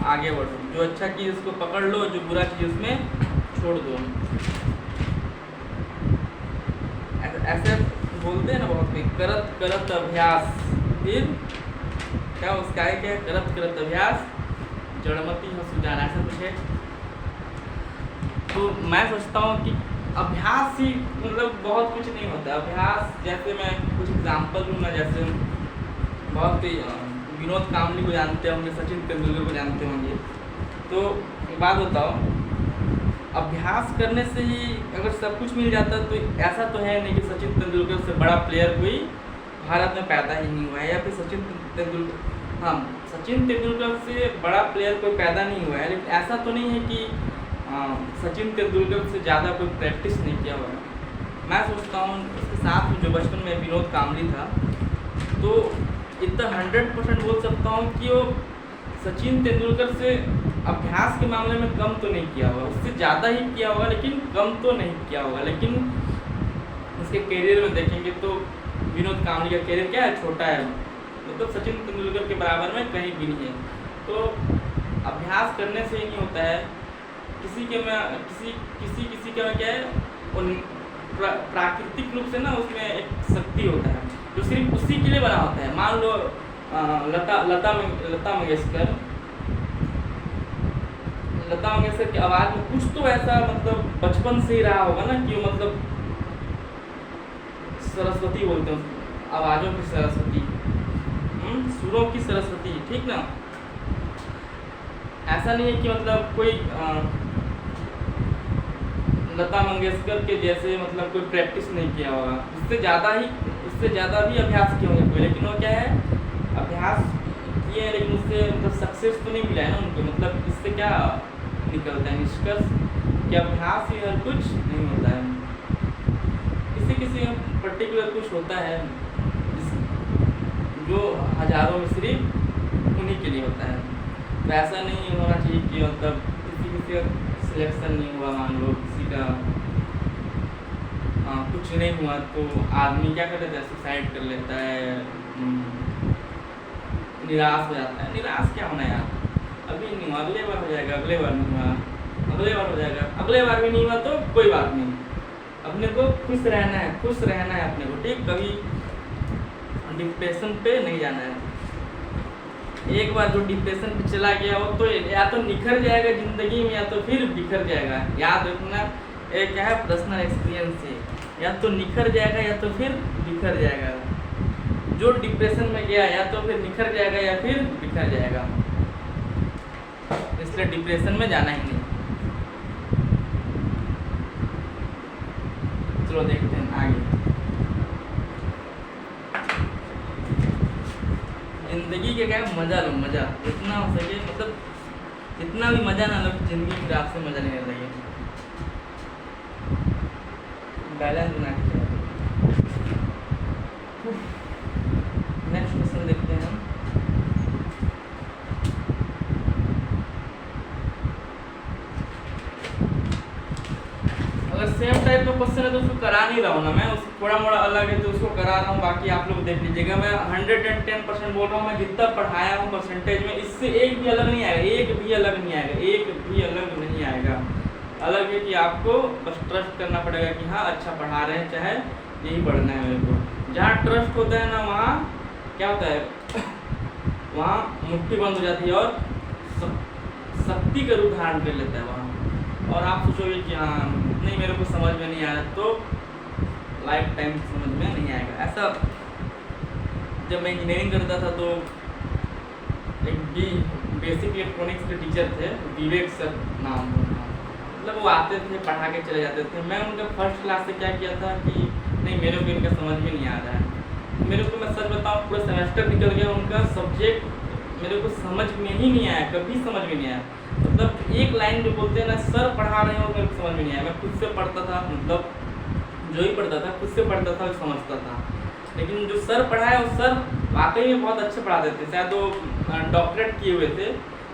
आगे बढ़ो। जो अच्छा चीज उसको पकड़ लो, जो बुरा चीज उसमें छोड़ दो। ऐसे बोलते हैं ना बहुत, करत करत अभ्यास, फिर क्या उसका है क्या, करत करत अभ्यास जड़मती हो सुजाना, ऐसा कुछ है। तो मैं सोचता हूँ कि अभ्यास ही मतलब बहुत कुछ नहीं होता। अभ्यास जैसे मैं कुछ एग्जांपल लूँ ना, जैसे बहुत विनोद कामली को जानते होंगे, सचिन तेंदुलकर को जानते होंगे, तो एक बात बताओ, अभ्यास करने से ही अगर सब कुछ मिल जाता तो ऐसा तो है नहीं कि सचिन तेंदुलकर से बड़ा प्लेयर कोई भारत में पैदा ही नहीं हुआ है, या फिर सचिन तेंदुलकर से बड़ा प्लेयर कोई पैदा नहीं हुआ है, लेकिन ऐसा तो नहीं है कि सचिन तेंदुलकर से ज़्यादा कोई प्रैक्टिस नहीं किया हुआ है। मैं सोचता हूँ इसके साथ में जो बचपन में विनोद कामली था, तो इतना 100% बोल सकता हूँ कि वो सचिन तेंदुलकर से अभ्यास के मामले में कम तो नहीं किया होगा, उससे ज़्यादा ही किया होगा लेकिन कम तो नहीं किया होगा। लेकिन उसके करियर में देखेंगे तो विनोद कामली का करियर क्या है, छोटा है, मतलब सचिन तेंदुलकर के बराबर में कहीं भी नहीं है। तो अभ्यास करने से ही नहीं होता है, किसी के में क्या है, प्राकृतिक रूप से ना उसमें एक शक्ति होता है जो सिर्फ उसी के लिए बना होता है। मान लो लता मंगेशकर की आवाज़ में कुछ तो ऐसा मतलब बचपन से ही रहा होगा ना कि वो मतलब सरस्वती बोलते हैं आवाज़ों की सरस्वती, सुरों की सरस्वती, ठीक ना। ऐसा नहीं है कि मतलब कोई लता मंगेशकर के जैसे मतलब कोई प्रैक्टिस नहीं किया होगा, इससे ज़्यादा भी अभ्यास किए होंगे कोई, लेकिन वो क्या है, अभ्यास किए हैं लेकिन उससे मतलब सक्सेस तो नहीं मिला है ना उनको। मतलब इससे क्या निकलता है निष्कर्ष कि अभ्यास ही हर कुछ नहीं होता है, किसी पर्टिकुलर कुछ होता है जो हजारों में सिर्फ उन्हीं के लिए होता है। तो ऐसा नहीं होना चाहिए कि मतलब किसी का सिलेक्शन नहीं हुआ, मान लो किसी का कुछ नहीं हुआ तो आदमी क्या कर लेता है, सुसाइड कर लेता है, निराश हो जाता है। निराश क्या होना यार, अभी नहीं हुआ अगले बार हो जाएगा, अगले बार नहीं हुआ अगले बार हो जाएगा, अगले बार भी नहीं हुआ तो कोई बात नहीं। अपने को खुश रहना है अपने को, ठीक। कभी डिप्रेशन पे नहीं जाना है। एक बार जो डिप्रेशन पे चला गया वो तो या तो निखर जाएगा जिंदगी में या तो फिर बिखर जाएगा। याद रखना, एक क्या है पर्सनल एक्सपीरियंस है, या तो निखर जाएगा या तो फिर बिखर जाएगा। जो डिप्रेशन में गया या तो फिर निखर जाएगा या फिर बिखर जाएगा, इसलिए डिप्रेशन में जाना ही नहीं। चलो देखते हैं आगे। जिंदगी के क्या मजा लो, मजा जितना हो सके, मतलब जितना भी मजा ना लो जिंदगी फिर आपसे मजा लेने लगे, बैलेंस बना के। नेक्स्ट क्वेश्चन देखते हैं हम। अगर सेम टाइप का क्वेश्चन है तो उसको करा नहीं रहा हूँ ना मैं, उसको थोड़ा मोड़ा अलग है तो उसको करा रहा हूँ, बाकी आप लोग देख लीजिएगा। मैं 110% बोल रहा हूँ, मैं जितना पढ़ाया हूँ परसेंटेज में, इससे एक भी अलग नहीं आएगा, एक भी अलग नहीं आएगा। अलग है कि आपको बस ट्रस्ट करना पड़ेगा कि हाँ अच्छा पढ़ा रहे हैं, चाहे यही पढ़ना है मेरे को। जहाँ ट्रस्ट होता है ना वहाँ क्या होता है, वहाँ मुट्ठी बंद हो जाती है और शक्ति का रूप धारण कर लेता है वहाँ। और आप सोचोगे कि हाँ नहीं मेरे को समझ में नहीं आया, तो लाइफ टाइम समझ में नहीं आएगा। ऐसा जब मैं इंजीनियरिंग करता था तो एक बेसिक इलेक्ट्रॉनिक्स के टीचर थे, विवेक सर नाम, मतलब वो आते थे पढ़ा के चले जाते थे। मैं उनका फर्स्ट क्लास से क्या किया था कि नहीं मेरे को इनका समझ में नहीं आ रहा है। मेरे को मैं सच बताऊँ पूरा सेमेस्टर निकल गया, उनका सब्जेक्ट मेरे को समझ में ही नहीं आया, कभी समझ में नहीं आया। मतलब एक लाइन जो बोलते हैं ना, सर पढ़ा रहे हो मेरे को समझ में नहीं आया। मैं खुद से पढ़ता था, मतलब जो ही पढ़ता था खुद से पढ़ता था, समझता था। लेकिन जो सर पढ़ाए वो सर वाकई में बहुत अच्छे पढ़ाते थे, शायद वो डॉक्टरेट किए हुए थे।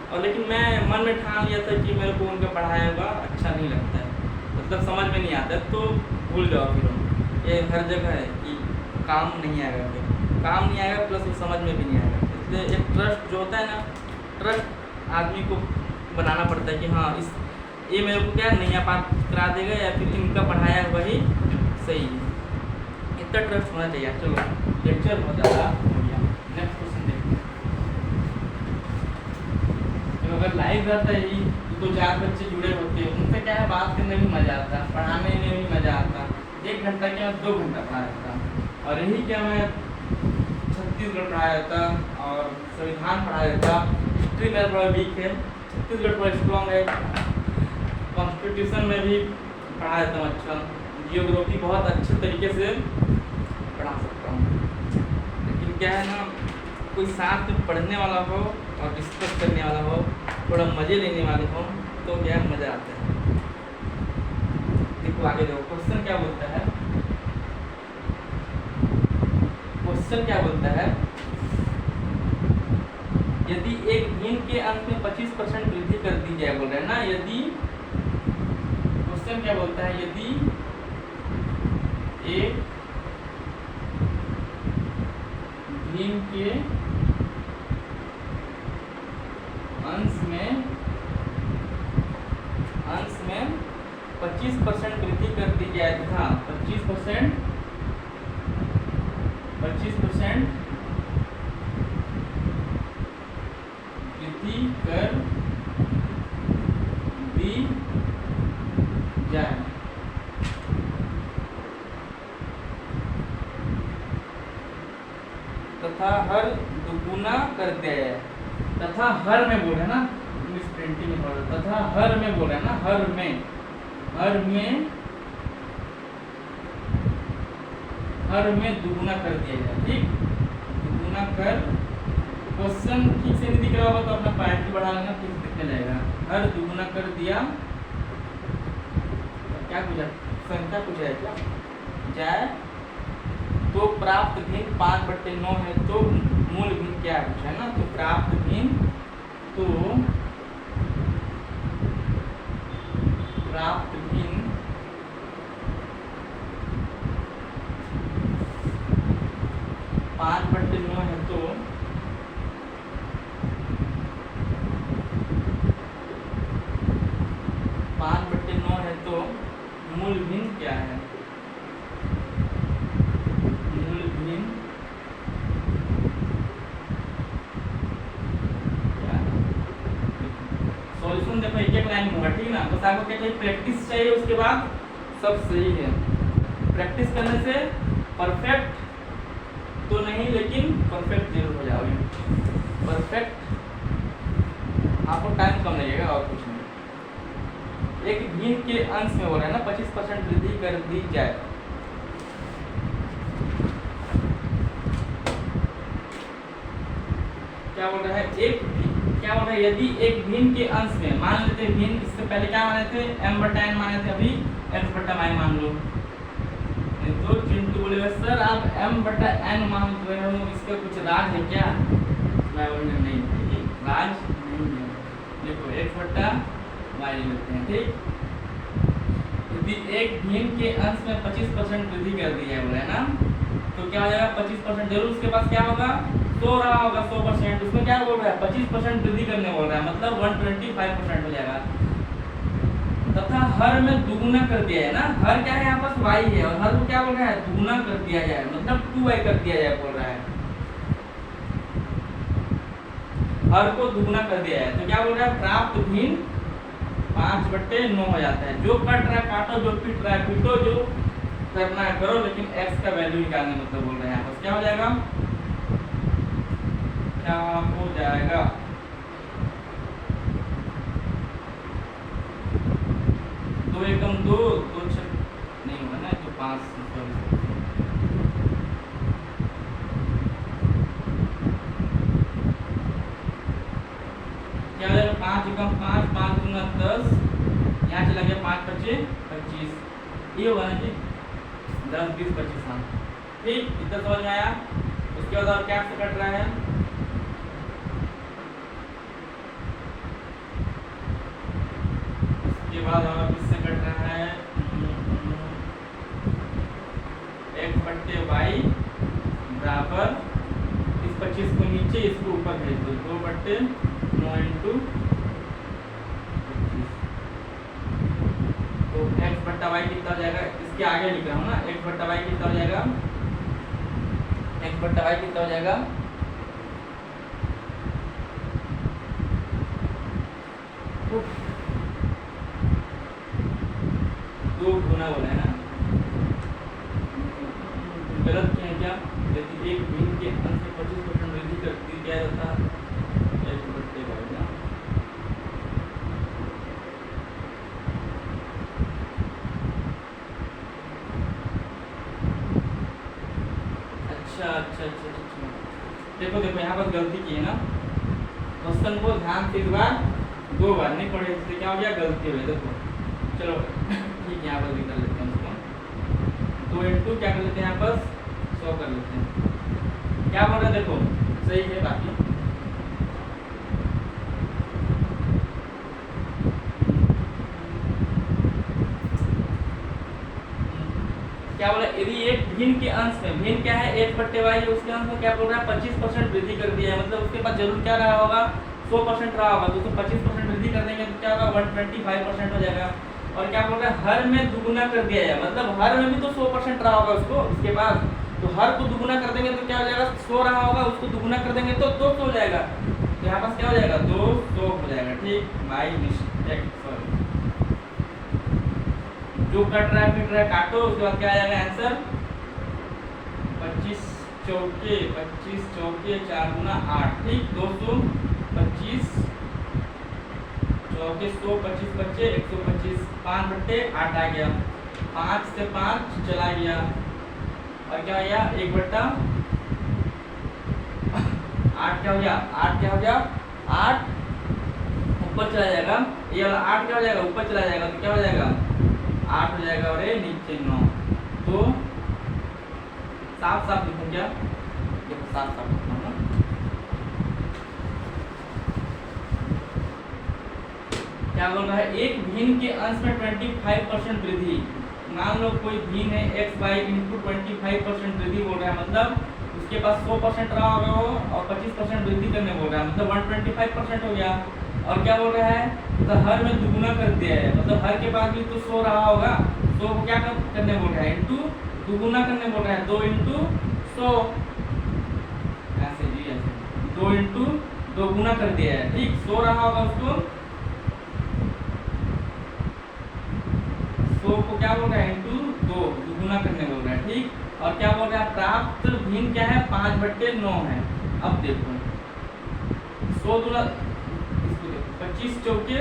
और लेकिन मैं मन में ठान लिया था कि मेरे को उनका पढ़ाया हुआ अच्छा नहीं लगता है, मतलब समझ में नहीं आता है, तो भूल जाओ। फिर ये हर जगह है कि काम नहीं आएगा, फिर काम नहीं आएगा प्लस वो समझ में भी नहीं आएगा। इसलिए एक ट्रस्ट जो होता है ना, ट्रस्ट आदमी को बनाना पड़ता है कि हाँ ये मेरे को क्या नैया पार करा देगा या फिर इनका पढ़ाया हुआ ही सही है, इतना ट्रस्ट होना चाहिए। चलो लेक्चर बहुत ज़्यादा हो गया, नेक्स्ट क्वेश्चन देखते हैं। तो अगर लाइव रहता है ही तो 4 बच्चे जुड़े होते हैं, उनसे क्या है बात करने में मज़ा आता, पढ़ाने में भी मज़ा आता। 1 घंटा क्या 2 घंटा पढ़ा जाता, और यही क्या मैं छत्तीसगढ़ पढ़ाया जाता और संविधान पढ़ाया जाता। हिस्ट्री मेरा थोड़ा वीक है, छत्तीसगढ़ थोड़ा स्ट्रॉन्ग है, कॉन्स्टिट्यूशन में भी पढ़ा जाता हूँ अच्छा, जियोग्राफी बहुत अच्छे तरीके से पढ़ा सकता हूँ। लेकिन क्या है ना, कोई साथ में पढ़ने वाला हो और डिस्कस करने वाला हो, थोड़ा मज़े लेने वाले हो, तो क्या मज़ा आता है। देखो आगे देखो, क्वेश्चन क्या बोलता है, क्वेश्चन क्या बोलता है, यदि एक दिन के अंत में 25% वृद्धि कर दी जाए, बोल रहे हैं ना। यदि क्वेश्चन क्या बोलता है, यदि एक दिन के अंश में 25% वृद्धि कर दी जाए तथा 25% वृद्धि कर दी जाए तथा हर दुगुना कर दिया जाए, तथा हर में बोल रहे ना, इंग्लिश प्रिंटिंग में बोल रहे, तथा हर में बोल रहे ना, हर में दुगुना कर दिया जाए, ठीक, दुगुना कर, क्वेश्चन ठीक से नहीं दिख रहा होगा तो अपना प्रायोरिटी बढ़ा लेना, ठीक दिखने जाएगा। हर दुगुना कर दिया, क्या पूछा, संख्या पूछा है क्या जाए तो प्राप्त भिन्न 5/9 है, तो मूल भिन्न क्या पूछा है ना, तो प्राप्त भिन्न, तो प्राप्त भिन्न 5/9 है, तो मूल भिन्न क्या है, मूल भिन्न क्या है? सॉल्यूशन देखो एक एक लाइन में होगा, ठीक ना, बस आपको क्या चाहिए, प्रैक्टिस चाहिए, उसके बाद सब सही है। प्रैक्टिस करने से परफेक्ट तो नहीं लेकिन परफेक्ट जरूर हो जाओगे। परफेक्ट आपको टाइम कम लगेगा और कुछ नहीं। एक भिन्न के अंश में हो रहा है ना, 25% वृद्धि कर दी जाए, क्या बोल रहा है, क्या बोल रहा है, यदि एक भिन्न के अंश में, मान लेते हैं भिन्न, इससे पहले क्या माने थे, m/n माने थे, अभी x/y मान लो, तो चिंटू बोलेगा सर आप m/n मान रहे हो, इसका कुछ राज है क्या, मैं बोलूँगा नहीं, राज नहीं है, देखो x/y लेते हैं, ठीक, यदि एक भिन्न के अंश में 25% वृद्धि कर दी है बोले ना, तो क्या हो जाएगा, 25% जरूर उसके पास क्या होगा, 100 रहा होगा, 100%, उसमें क्या बोल रहा है, 25% वृद्धि करने बोल रहा है, मतलब 125% हो जाएगा, तथा हर में दुगुना कर दिया है ना, हर क्या है यहाँ पास y है, और हर को क्या बोल रहा है, दुगुना कर दिया जाए, मतलब 2y कर दिया जाए बोल रहा है, हर को दुगुना कर दिया है, तो क्या बोल रहा है, प्राप्त भिन्न 5/9 हो जाता है, जो कट रहा है काटो, जो पिट रहा है पीटो, जो करना है करो, लेकिन x का वैल्यू निकालने मतलब बोल रहे हैं यहाँ पास, क्या हो जाएगा, क्या हो जाएगा, 2 एकम 2, 2 6 नहीं होगा ना, तो 5, क्या हो जाएगा, 5 एकम 5, 5 दूना 10, यहाँ चला गया 5 25 25, ये होगा ना जी, 10 20 25, हाँ ठीक, इतना समझ में आया। उसके बाद और क्या से कट रहा है, उसके बाद और किससे कट रहा है, x/y बराबर, इस 25 को नीचे, इसको ऊपर भेज दो, 2/9 × 25, तो x/y कितना हो जाएगा, इसके आगे लिख रहा हूँ ना, x/y कितना हो जाएगा, x/y कितना हो जाएगा, दो गुना बोला है ना, गलत क्या है क्या, यदि एक भिन्न के अंश में 25% वृद्धि कर दी क्या जाता है, x/y ना, अच्छा, देखो यहाँ पर गलती की है ना, क्वेश्चन को ध्यान से इस बार 2 बार नहीं पढ़े, इससे क्या हो गया, गलती हो गई, देखो चलो ठीक है, यहाँ पर भी कर लेते हैं उसको, 2 × क्या कर लेते हैं, यहाँ पर 100 कर लेते हैं, क्या बोल रहे हैं, देखो सही है, बाकी क्या बोला, यदि एक भिन्न के अंश में, भिन्न क्या है, x/y, उसके अंश में क्या बोल रहा है, 25% वृद्धि कर दिया है, मतलब उसके पास जरूर क्या रहा होगा, 100% रहा होगा, तो उसको 25% वृद्धि कर देंगे तो क्या होगा, 125% हो जाएगा। और क्या बोल रहा है, हर में दुगुना कर दिया जाए, मतलब हर में भी तो 100% रहा होगा उसको, उसके पास, तो हर को दुगुना कर देंगे तो क्या हो जाएगा, 100 रहा होगा, उसको दुगुना कर देंगे तो 200 हो जाएगा, तो यहाँ पास क्या हो जाएगा, 200 हो जाएगा, ठीक, बाई मिस्टेक, सॉरी, जो कट रहा है पिट रहा है काटो, उसके बाद क्या आ जाएगा आंसर, 25 चौके 25 चौके 4 गुना 8, ठीक। 225 चौके 100 25 बच्चे 125, 5 बट्टे 8 आ गया, 5 से 5 चला गया और क्या हो गया 1 बट्टा 8 क्या हो गया 8 क्या हो गया 8 ऊपर चला जाएगा, ये वाला 8 क्या हो जाएगा ऊपर चला जाएगा तो क्या हो जाएगा 8 हो जाएगा और ये नीचे 9। तो साफ साफ लिखूं क्या, देखो साफ साफ लिखूं ना, क्या बोल रहा है एक भिन्न के अंश में 25% वृद्धि। मान लो कोई भिन्न है x y इंटू 25% वृद्धि बोल रहा है, मतलब उसके पास 100% रहा होगा वो और 25% वृद्धि करने बोल रहा है, मतलब 125% हो गया। और क्या बोल रहा है तो हर में दुगुना कर दिया है, मतलब हर के पास भी तो 100 रहा होगा, 100 को क्या करने बोल रहा है इंटू दुगुना करने बोल रहा है, 2 इंटू 100 ऐसे जी ऐसे 2 इंटू 2 गुना कर दिया है, ठीक। 100 रहा होगा उसको 100 को क्या बोल रहा है इंटू 2 दुगुना करने बोल रहा है, ठीक। और क्या बोल रहा है प्राप्त भिन्न क्या है 5/9 है। अब देखो 100 गुना 25 चौके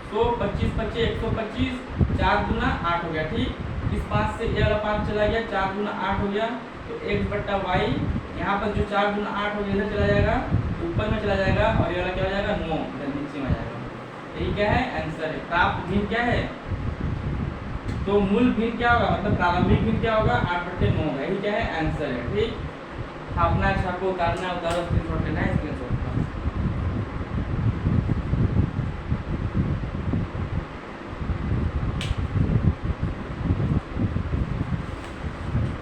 100 25 25 125 4 गुना 8 हो गया, ठीक। इस 5 से ये वाला 5 चला गया, 4 गुना 8 हो गया, तो x/y यहाँ पर जो 4 गुना 8 हो गया इधर चला जाएगा, ऊपर में चला जाएगा और ये वाला क्या हो जाएगा 9 इधर नीचे में आ जाएगा। यही क्या है आंसर है। प्राप्त भिन्न क्या है तो मूल भिन्न क्या होगा मतलब प्रारंभिक भिन्न क्या होगा 8/9 होगा, यही क्या है आंसर है, ठीक। अपना अच्छा को उतारना है, उतारो स्क्रीनशॉट लेना है, स्क्रीनशॉट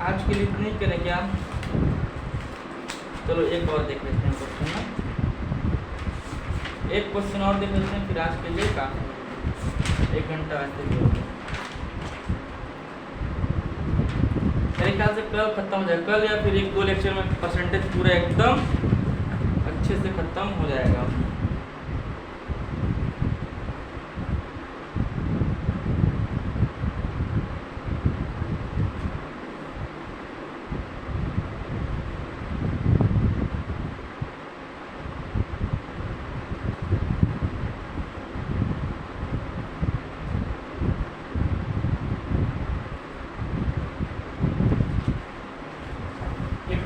आज के लिए इतना ही करें क्या। चलो एक और देख लेते हैं क्वेश्चन ना, एक क्वेश्चन और देख लेते हैं फिर आज के लिए काफी 1 घंटा ऐसे भी होगा। मेरे ख्याल से कल खत्म हो जाएगा, कल या फिर 1-2 लेक्चर में परसेंटेज पूरा एकदम अच्छे से खत्म हो जाएगा।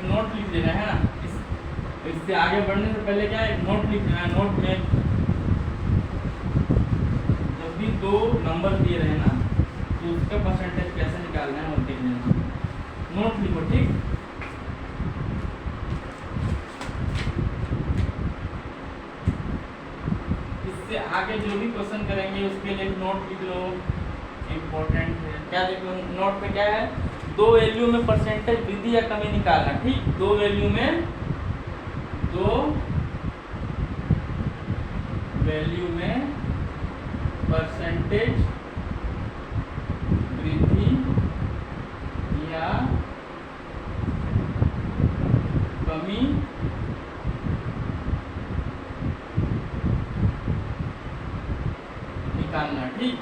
नोट लिख देना है ना, इससे आगे बढ़ने से पहले क्या है नोट लिख देना है। नोट में जब भी 2 नंबर दिए रहे ना तो उसका परसेंटेज कैसे निकालना है वो देख लेना, नोट लिखो, ठीक। इससे आगे जो भी क्वेश्चन करेंगे उसके लिए नोट लिख लो, इम्पोर्टेंट है। क्या देखो नोट में क्या है 2 वैल्यू में परसेंटेज वृद्धि या कमी निकालना, ठीक। 2 वैल्यू में 2 वैल्यू में परसेंटेज वृद्धि या कमी निकालना, ठीक।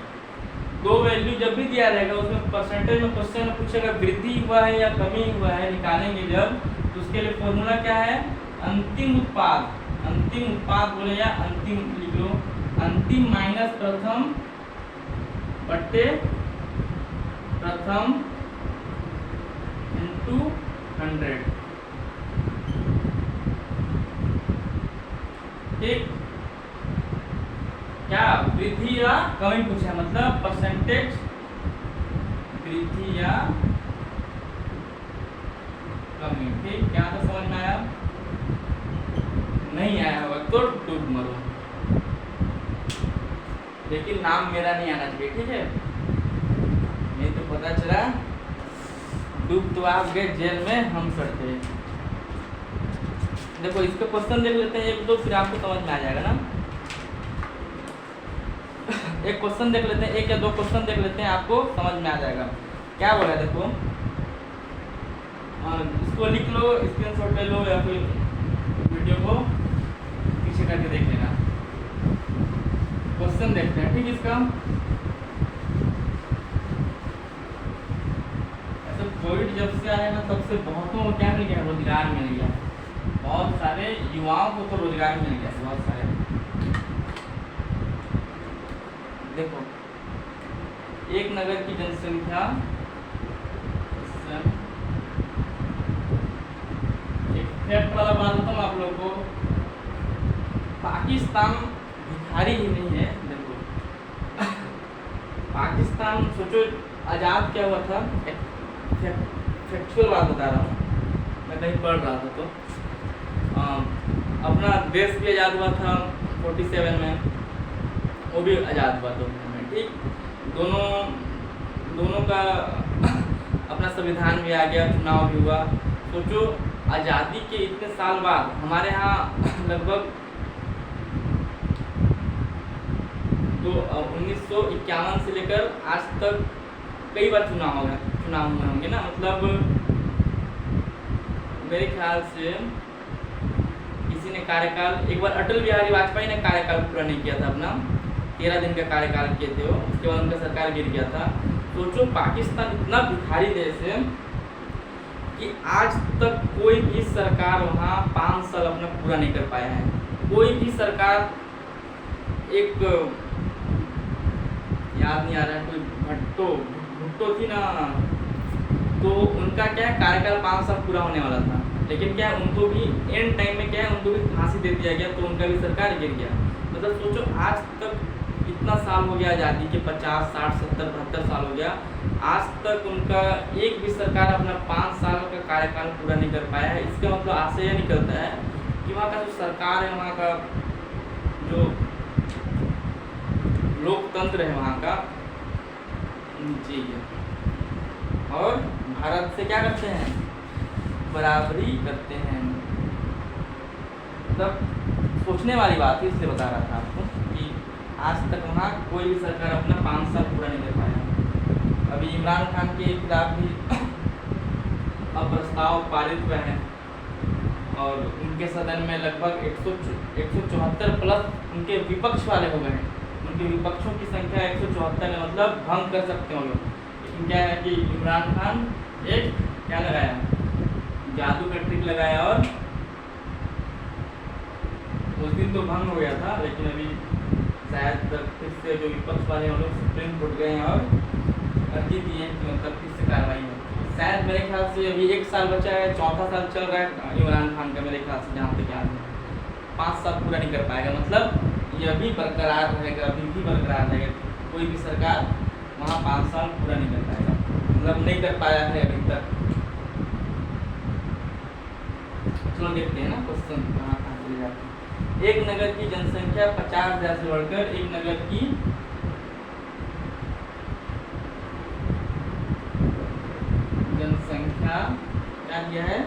2 वैल्यू जब भी दिया रहेगा उसमें परसेंटेज में क्वेश्चन पूछेगा वृद्धि हुआ है या कमी हुआ है, निकालेंगे जब तो उसके लिए फॉर्मूला क्या है अंतिम उत्पाद बोले या अंतिम लिख लो, अंतिम माइनस प्रथम बट्टे प्रथम इंटू 100, ठीक। क्या वृद्धि या कमी पूछा है, मतलब परसेंटेज वृद्धि या कमी, ठीक। क्या तो समझ में आया, नहीं आया होगा तो डूब मरो, लेकिन नाम मेरा नहीं आना चाहिए, ठीक है। नहीं तो पता चला डूब तो आप गए जेल में, हम सड़ते। देखो इसके क्वेश्चन देख लेते हैं 1-2 फिर आपको समझ में आ जाएगा ना। एक क्वेश्चन देख लेते हैं, 1 या 2 क्वेश्चन देख लेते हैं, आपको समझ में आ जाएगा क्या बोला है। देखो इसको लिख लो, स्क्रीनशॉट ले लो या फिर वीडियो को पीछे करके देख लेना। क्वेश्चन देखते हैं, ठीक। इसका ऐसे कोविड जब से आया ना तब से बहुतों को क्या मिल गया रोजगार युवाओं को तो रोजगार मिल गया बहुत सारे। देखो एक नगर की जनसंख्या, एक फैक्ट वाला बात बताऊँ आप लोगों को, पाकिस्तान भिखारी ही नहीं है। देखो पाकिस्तान, सोचो आज़ाद क्या हुआ था, फैक्चुअल बात बता रहा हूँ, मैं कहीं पढ़ रहा था तो अपना देश भी आज़ाद हुआ था 47 में, वो भी आज़ाद हुआ 2000 में, ठीक। दोनों का अपना संविधान भी आ गया, चुनाव भी हुआ। सोचो आज़ादी के इतने साल बाद हमारे यहाँ लगभग 1951 से लेकर आज तक कई बार चुनाव हुए होंगे ना, मतलब मेरे ख्याल से किसी ने कार्यकाल, एक बार अटल बिहारी वाजपेयी ने कार्यकाल पूरा नहीं किया था अपना, 13 दिन का कार्यकाल किए थे वो, उसके बाद उनका सरकार गिर गया था। सोचो पाकिस्तान इतना भिखारी देश है कि आज तक कोई भी सरकार वहाँ 5 साल अपना पूरा नहीं कर पाया है। कोई भी सरकार, एक याद नहीं आ रहा है, कोई भुट्टो थी ना, तो उनका क्या है कार्यकाल 5 साल पूरा होने वाला था, लेकिन क्या है उनको भी एंड टाइम में क्या है उनको भी फांसी दे दिया गया, तो उनका भी सरकार गिर गया। मतलब सोचो आज तक इतना साल हो गया आज़ादी के, 50, 60, 70, 72 साल हो गया, आज तक उनका एक भी सरकार अपना 5 साल का कार्यकाल पूरा नहीं कर पाया है। इसका मतलब आशय यह निकलता है कि वहाँ का जो सरकार है, वहाँ का जो लोकतंत्र है वहाँ का नीचे है, और भारत से क्या करते हैं, बराबरी करते हैं। मतलब सोचने वाली बात है, इसलिए बता रहा था आपको कि आज तक वहाँ कोई भी सरकार अपना 5 साल पूरा नहीं कर पाया। अभी इमरान खान के खिलाफ भी अब प्रस्ताव पारित हुए हैं, और उनके सदन में लगभग 174 प्लस उनके विपक्ष वाले हो गए हैं। उनके विपक्षों की संख्या 174 है, मतलब भंग कर सकते हो लोग। लेकिन क्या है कि इमरान खान एक क्या लगाया, जादू का ट्रिक लगाया, और उस दिन तो भंग हो गया था, लेकिन अभी शायद फिर से जो विपक्ष वाले हैं लोग सुप्रीम कोर्ट गए हैं और अर्जी दी है कि मतलब फिर से कार्रवाई हो। शायद मेरे ख्याल से अभी 1 साल बचा है, 4था साल चल रहा है इमरान खान का, मेरे ख्याल से जहाँ तक याद है 5 साल पूरा नहीं कर पाएगा। मतलब ये अभी बरकरार रहेगा, अभी भी बरकरार रहेगा, कोई भी सरकार वहाँ 5 साल पूरा नहीं कर पाएगा, मतलब नहीं कर पाया है अभी तक। चलो देखते हैं ना क्वेश्चन कहाँ चले जाते हैं। एक नगर की जनसंख्या 50,000 से बढ़कर एक नगर की जनसंख्या क्या किया है,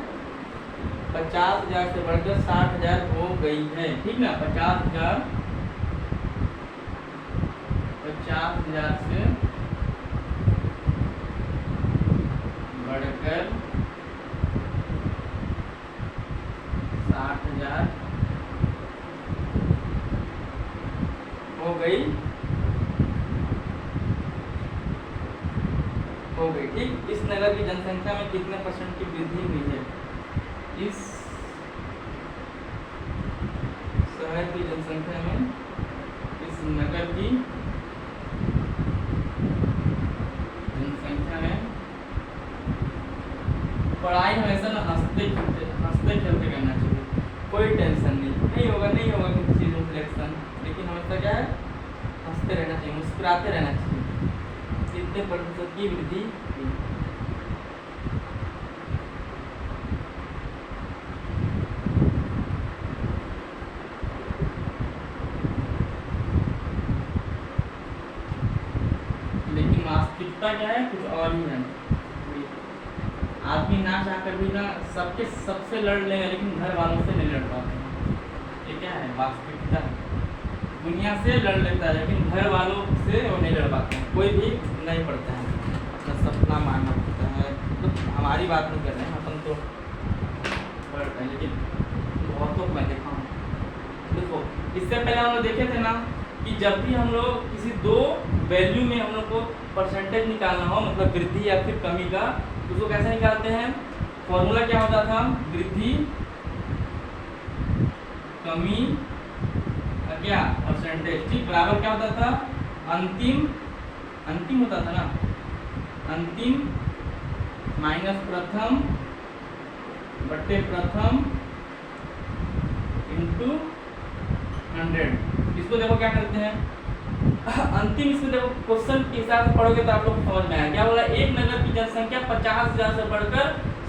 50,000 से बढ़कर 60,000 हो गई है, ठीक ना। 50,000 से बढ़कर 60,000 हो गई, ठीक। इस नगर की जनसंख्या में कितने % की वृद्धि हुई है, इस शहर की जनसंख्या में, इस नगर की जनसंख्या में। पढ़ाई हमेशा ना हंसते खेलते करना चाहिए, कोई टेंशन नहीं होगा किसी चीज़ में सिलेक्शन, लेकिन हमेशा क्या है हंसते रहना चाहिए, मुस्कुराते रहना चाहिए। कितने % की वृद्धि हुई। लेकिन वास्तविकता क्या है, कुछ और ही है। आदमी ना चाहकर भी ना सबसे लड़ लेगा, लेकिन घर वालों से नहीं लड़ पाते। ये क्या है, वास्तविकता। दुनिया से लड़ लेता है, लेकिन घर वालों से वो नहीं लड़ पाते हैं। कोई भी नहीं पड़ता है, अपना सपना मानना पड़ता है। तो हमारी बात नहीं कर रहे हैं अपन, तो पढ़ते हैं, लेकिन बहुतों को मैं देखा हूँ। देखो इससे पहले हम लोग देखे थे ना कि जब भी हम लोग किसी 2 वैल्यू में हम लोग को परसेंटेज निकालना हो, मतलब वृद्धि या फिर कमी का, तो उसको कैसे निकालते हैं। फॉर्मूला क्या होता था, वृद्धि कमी का क्या परसेंटेज, ठीक, बराबर क्या होता था, अंतिम होता था ना, अंतिम माइनस प्रथम बटे प्रथम इंटू 100। इसको देखो क्या करते हैं, अंतिम, इसमें देखो क्वेश्चन के हिसाब से पढ़ोगे तो आप लोग को समझ में आएगा। क्या बोला, एक नगर की जनसंख्या 50,000 से बढ़कर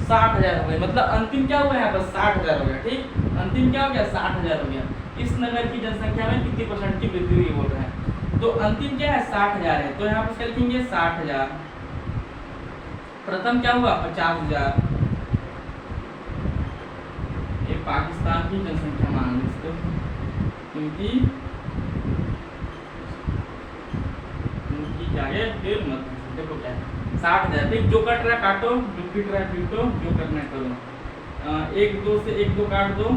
60,000 हो गई, मतलब अंतिम क्या हुआ यहाँ पर 60,000 हो गया, ठीक, अंतिम क्या हो गया 60,000 हो गया। इस नगर की जनसंख्या में कितनी परसेंट की वृद्धि हुई बोल रहे हैं, तो अंतिम क्या है 60,000 है, तो यहाँ पर क्या लिखेंगे 60,000, प्रथम क्या हुआ 50,000, ये पाकिस्तान की जनसंख्या मान लो इसको, क्योंकि क्या है फिर मत देखो क्या है 60,000, ठीक, जो कट रहा है काटो, जो फिट रहा है फिटो, जो करना है करो। 1 2 से 1 2 काट दो,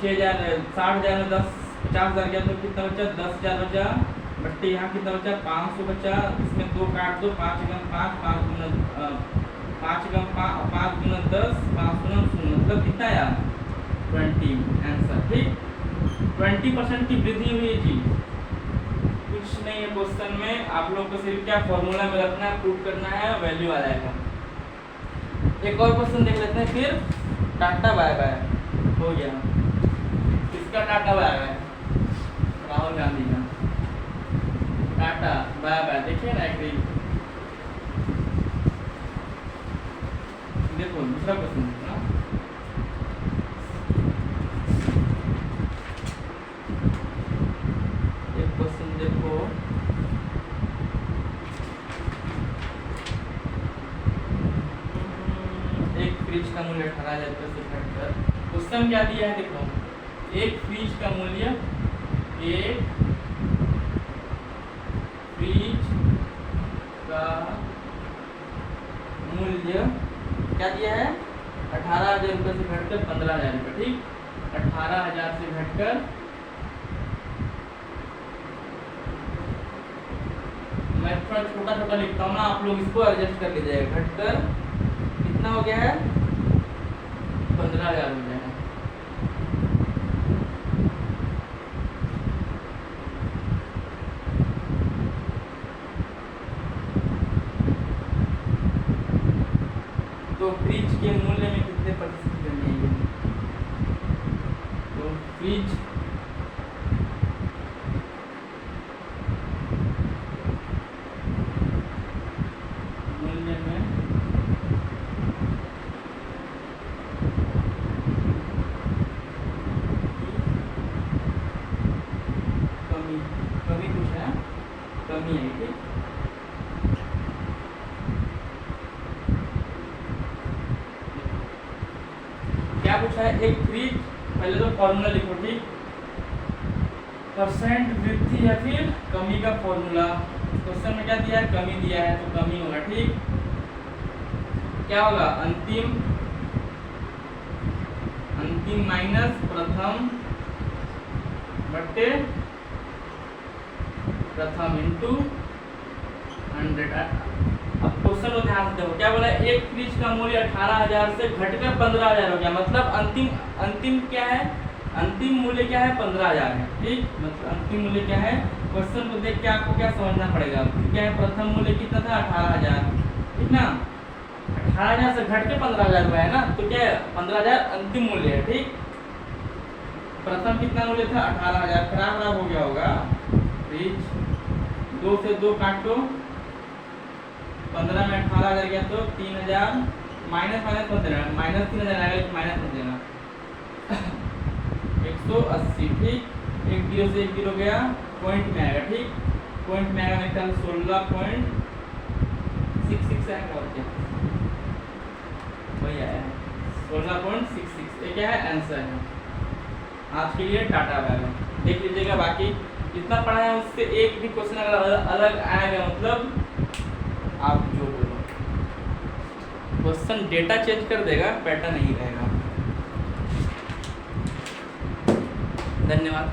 6,000 60,000 में 10 50,000 गया तो कितना बचा 10,000 बचा, बट्टे यहाँ कितना बचा 500 बचा, इसमें 2 काट दो, 5 गुना 5 5 गुना 5 गुना 5 गुना 10 5 गुना 0, मतलब कितना आया 20 आंसर, ठीक, 20% की वृद्धि हुई जी। कुछ नहीं है क्वेश्चन में, आप लोग को सिर्फ क्या फॉर्मूला में रखना है, प्रूव करना है, वैल्यू आ जाएगा। एक और क्वेश्चन देख लेते हैं, फिर टाटा बाय बाय हो गया, किसका tata bye bye, Rahul Gandhi का टाटा बाय बाय, देखिए ना एक देखो दूसरा क्वेश्चन देखना, एक क्वेश्चन देखो, एक फ्रिज का मूल्य 18,000 रुपये से घटकर, क्वेश्चन क्या दिया है देखो, एक फ्रिज का मूल्य, एक फ्रिज का मूल्य क्या दिया है 18,000 रुपये से घटकर 15,000 रुपये, ठीक, 18,000 से घटकर, मैं थोड़ा छोटा छोटा लिखता हूँ ना, आप लोग इसको एडजस्ट कर लीजिएगा, घटकर कितना हो गया है 15,000 हो गया है। तो फ्रिज के मूल्य में कितने प्रतिशत कमी आई है, तो फ्रिज मूल्य में कमी कुछ है, कमी है, ठीक, क्या पूछा है, एक फ्रिज, पहले तो फॉर्मूला लिखो, ठीक, परसेंट वृद्धि या फिर कमी का फॉर्मूला, क्वेश्चन में क्या दिया है कमी दिया है, तो कमी होगा, ठीक, क्या होगा अंतिम माइनस प्रथम बट्टे प्रथम इंटू 100। अब क्वेश्चन को ध्यान से देखो, क्या बोला, एक फ्रिज का मूल्य 18,000 से घटकर 15,000 हो गया, मतलब अंतिम क्या है, अंतिम मूल्य क्या है 15,000 है, ठीक, मतलब अंतिम मूल्य क्या है, क्वेश्चन को देख के आपको क्या समझना पड़ेगा, क्या है प्रथम मूल्य कितना था 18,000, ठीक ना, 18,000 से घट के 15,000 हुआ है ना, तो क्या है 15,000 अंतिम मूल्य है, ठीक, प्रथम कितना मूल्य था 18,000, खराब हो गया होगा फ्रिज, 2 से 2 काटो, 15 में 18,000 गया तो 3,000, माइनस मत देना, माइनस 3,000 आएगा, माइनस मत देना 180, ठीक, 1 0 से 1 0 गया, पॉइंट में आएगा, ठीक, पॉइंट में आएगा, मेरे ख्याल 16.66 आएगा, और क्या वही आया 16.66, ये क्या है आंसर है। आज के लिए टाटा बाय बाय, देख लीजिएगा, बाकी जितना पढ़ा है उससे एक भी क्वेश्चन अगर अलग आएगा, मतलब आप जो बोलो, क्वेश्चन डेटा चेंज कर देगा, पैटर्न नहीं रहेगा। धन्यवाद।